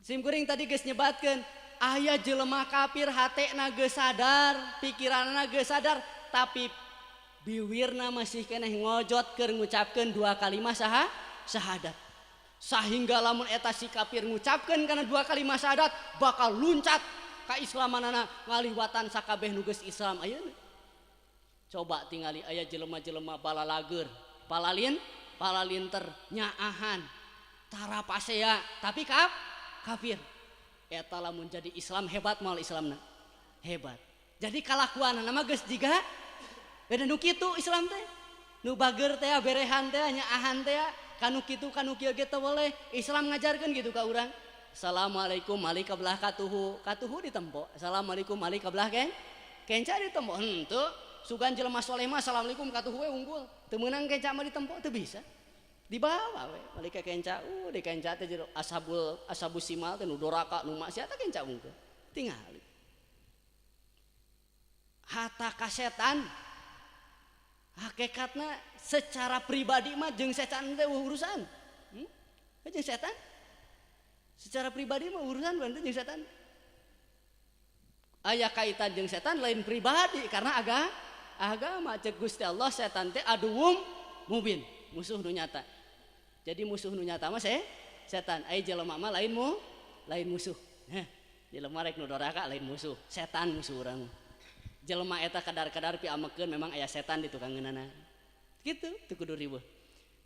sim kuring tadi geus nyebatkeun aya jelema kafir hatena geus sadar pikiranna geus sadar tapi biwirna masih keneh ngojot keur ngucapkeun dua kalimat syahadat sehingga lamun eta si kafir ngucapkeun kana dua kalimat syahadat bakal luncat ka islamanana ngaliwatan sakabeh nu geus Islam ayeuna coba tingali aya jelema-jelema balalager palalinter nyaahan tara pasea tapi kafir eta lamun jadi Islam hebat mal Islamna hebat jadi kalakuanna mah geus jiga beda nu kitu Islam teh nu bager teh berehan teh nyaahan teh kanu kitu kanu kieu ge teh boleh Islam ngajarkeun gitu ka urang assalamualaikum mali kablah katuhu ditempo assalamualaikum mali kablah kenca ditempo henteu sugan jelema soleh mah assalamualaikum katuhu we unggul teu meunang kenca mah ditempo teu bisa dibawa we balik ke kenca di kenca teh jero ashabul simal teh nu doraka nu maksiat teh kenca unggul tinggal hata kasetan hakikatna secara pribadi mah jeung setan teh urusan jeung setan secara pribadi mah urusan bukan jeung setan aya kaitan jeung setan lain pribadi karena agama cek Gusti Allah setan teh aduwum mubin musuh nu nyata jadi musuh nu nyata mah setan aya jelema mah lain musuh jelema rek nu doraka lain musuh setan musuh urang jelema eta kadar-kadar piamekeun memang aya setan di tukangeunana kitu teu kudu riweuh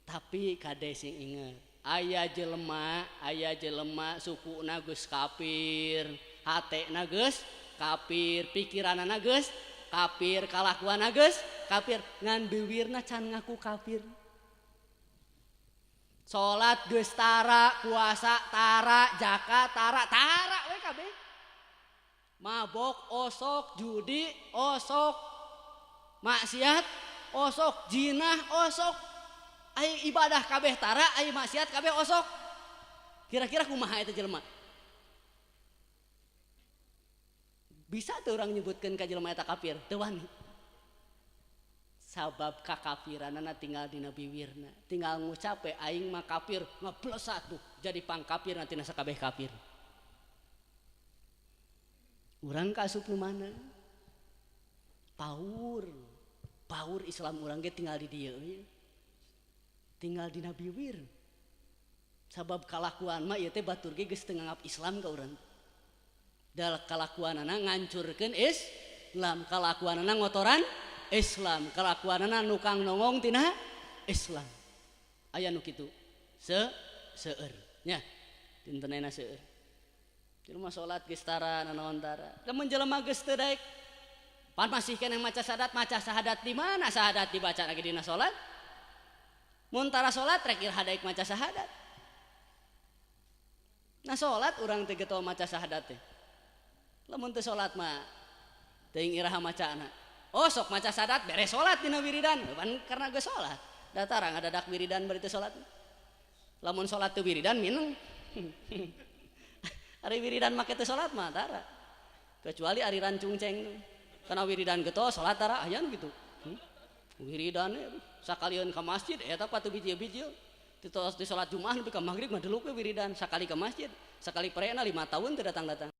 tapi kade sing inget aya jelema sukuna geus kafir hatena geus kafir pikiranana geus kafir kalakuanna geus kafir ngan bibirna can ngaku kafir salat geus tara puasa tara zakat tara we kabeh mabok osok judi osok maksiat osok jinah osok ai ibadah kabeh tara ai maksiat kabeh osok kira-kira kumaha eta jelema bisa tuh orang nyebutkeun ka jelema eta kafir teu wani sabab kakafiranana tinggal dina bibirna tinggal ngucap aing mah kafir ngeblesat tuh jadi pangkafir nanti nasa kabeh kafir urang kaasup nu mana paur Islam urang ge tinggal di dieu tinggal dina bibir sabab kalakuan mah ieu teh batur ge geus teu nganggap Islam ka urang dal kalakuanana ngancurkeun Islam kalakuanana ngotoran Islam kalakuanana nukang nongong tina Islam aya nu kitu seueur nya dintenena seueur di rumah salat geus tara nanaon tara lamun jelema geus teu daek pan masih keneh maca sahadat di mana sahadat dibaca lagi dina salat mun tara salat rek ir hadaek maca sahadat nah salat urang teh getoh maca sahadat teh lamun teu salat mah teuing iraha macana oh sok maca sahadat beres salat dina wiridan pan karena geus salat datara ngadadak wiridan bari teu salat lamun salat teu wiridan mineng ari wiridan make teu salat mah tara kecuali ari rancung ceng kana wiridan getoh salat tara aya nu kitu wiridan sakalieun ka masjid eta patu biji-biji di salat Jumat nepi ka magrib mah deluk we wiridan sakali ka masjid sakali perena 5 tahun teu datang-datang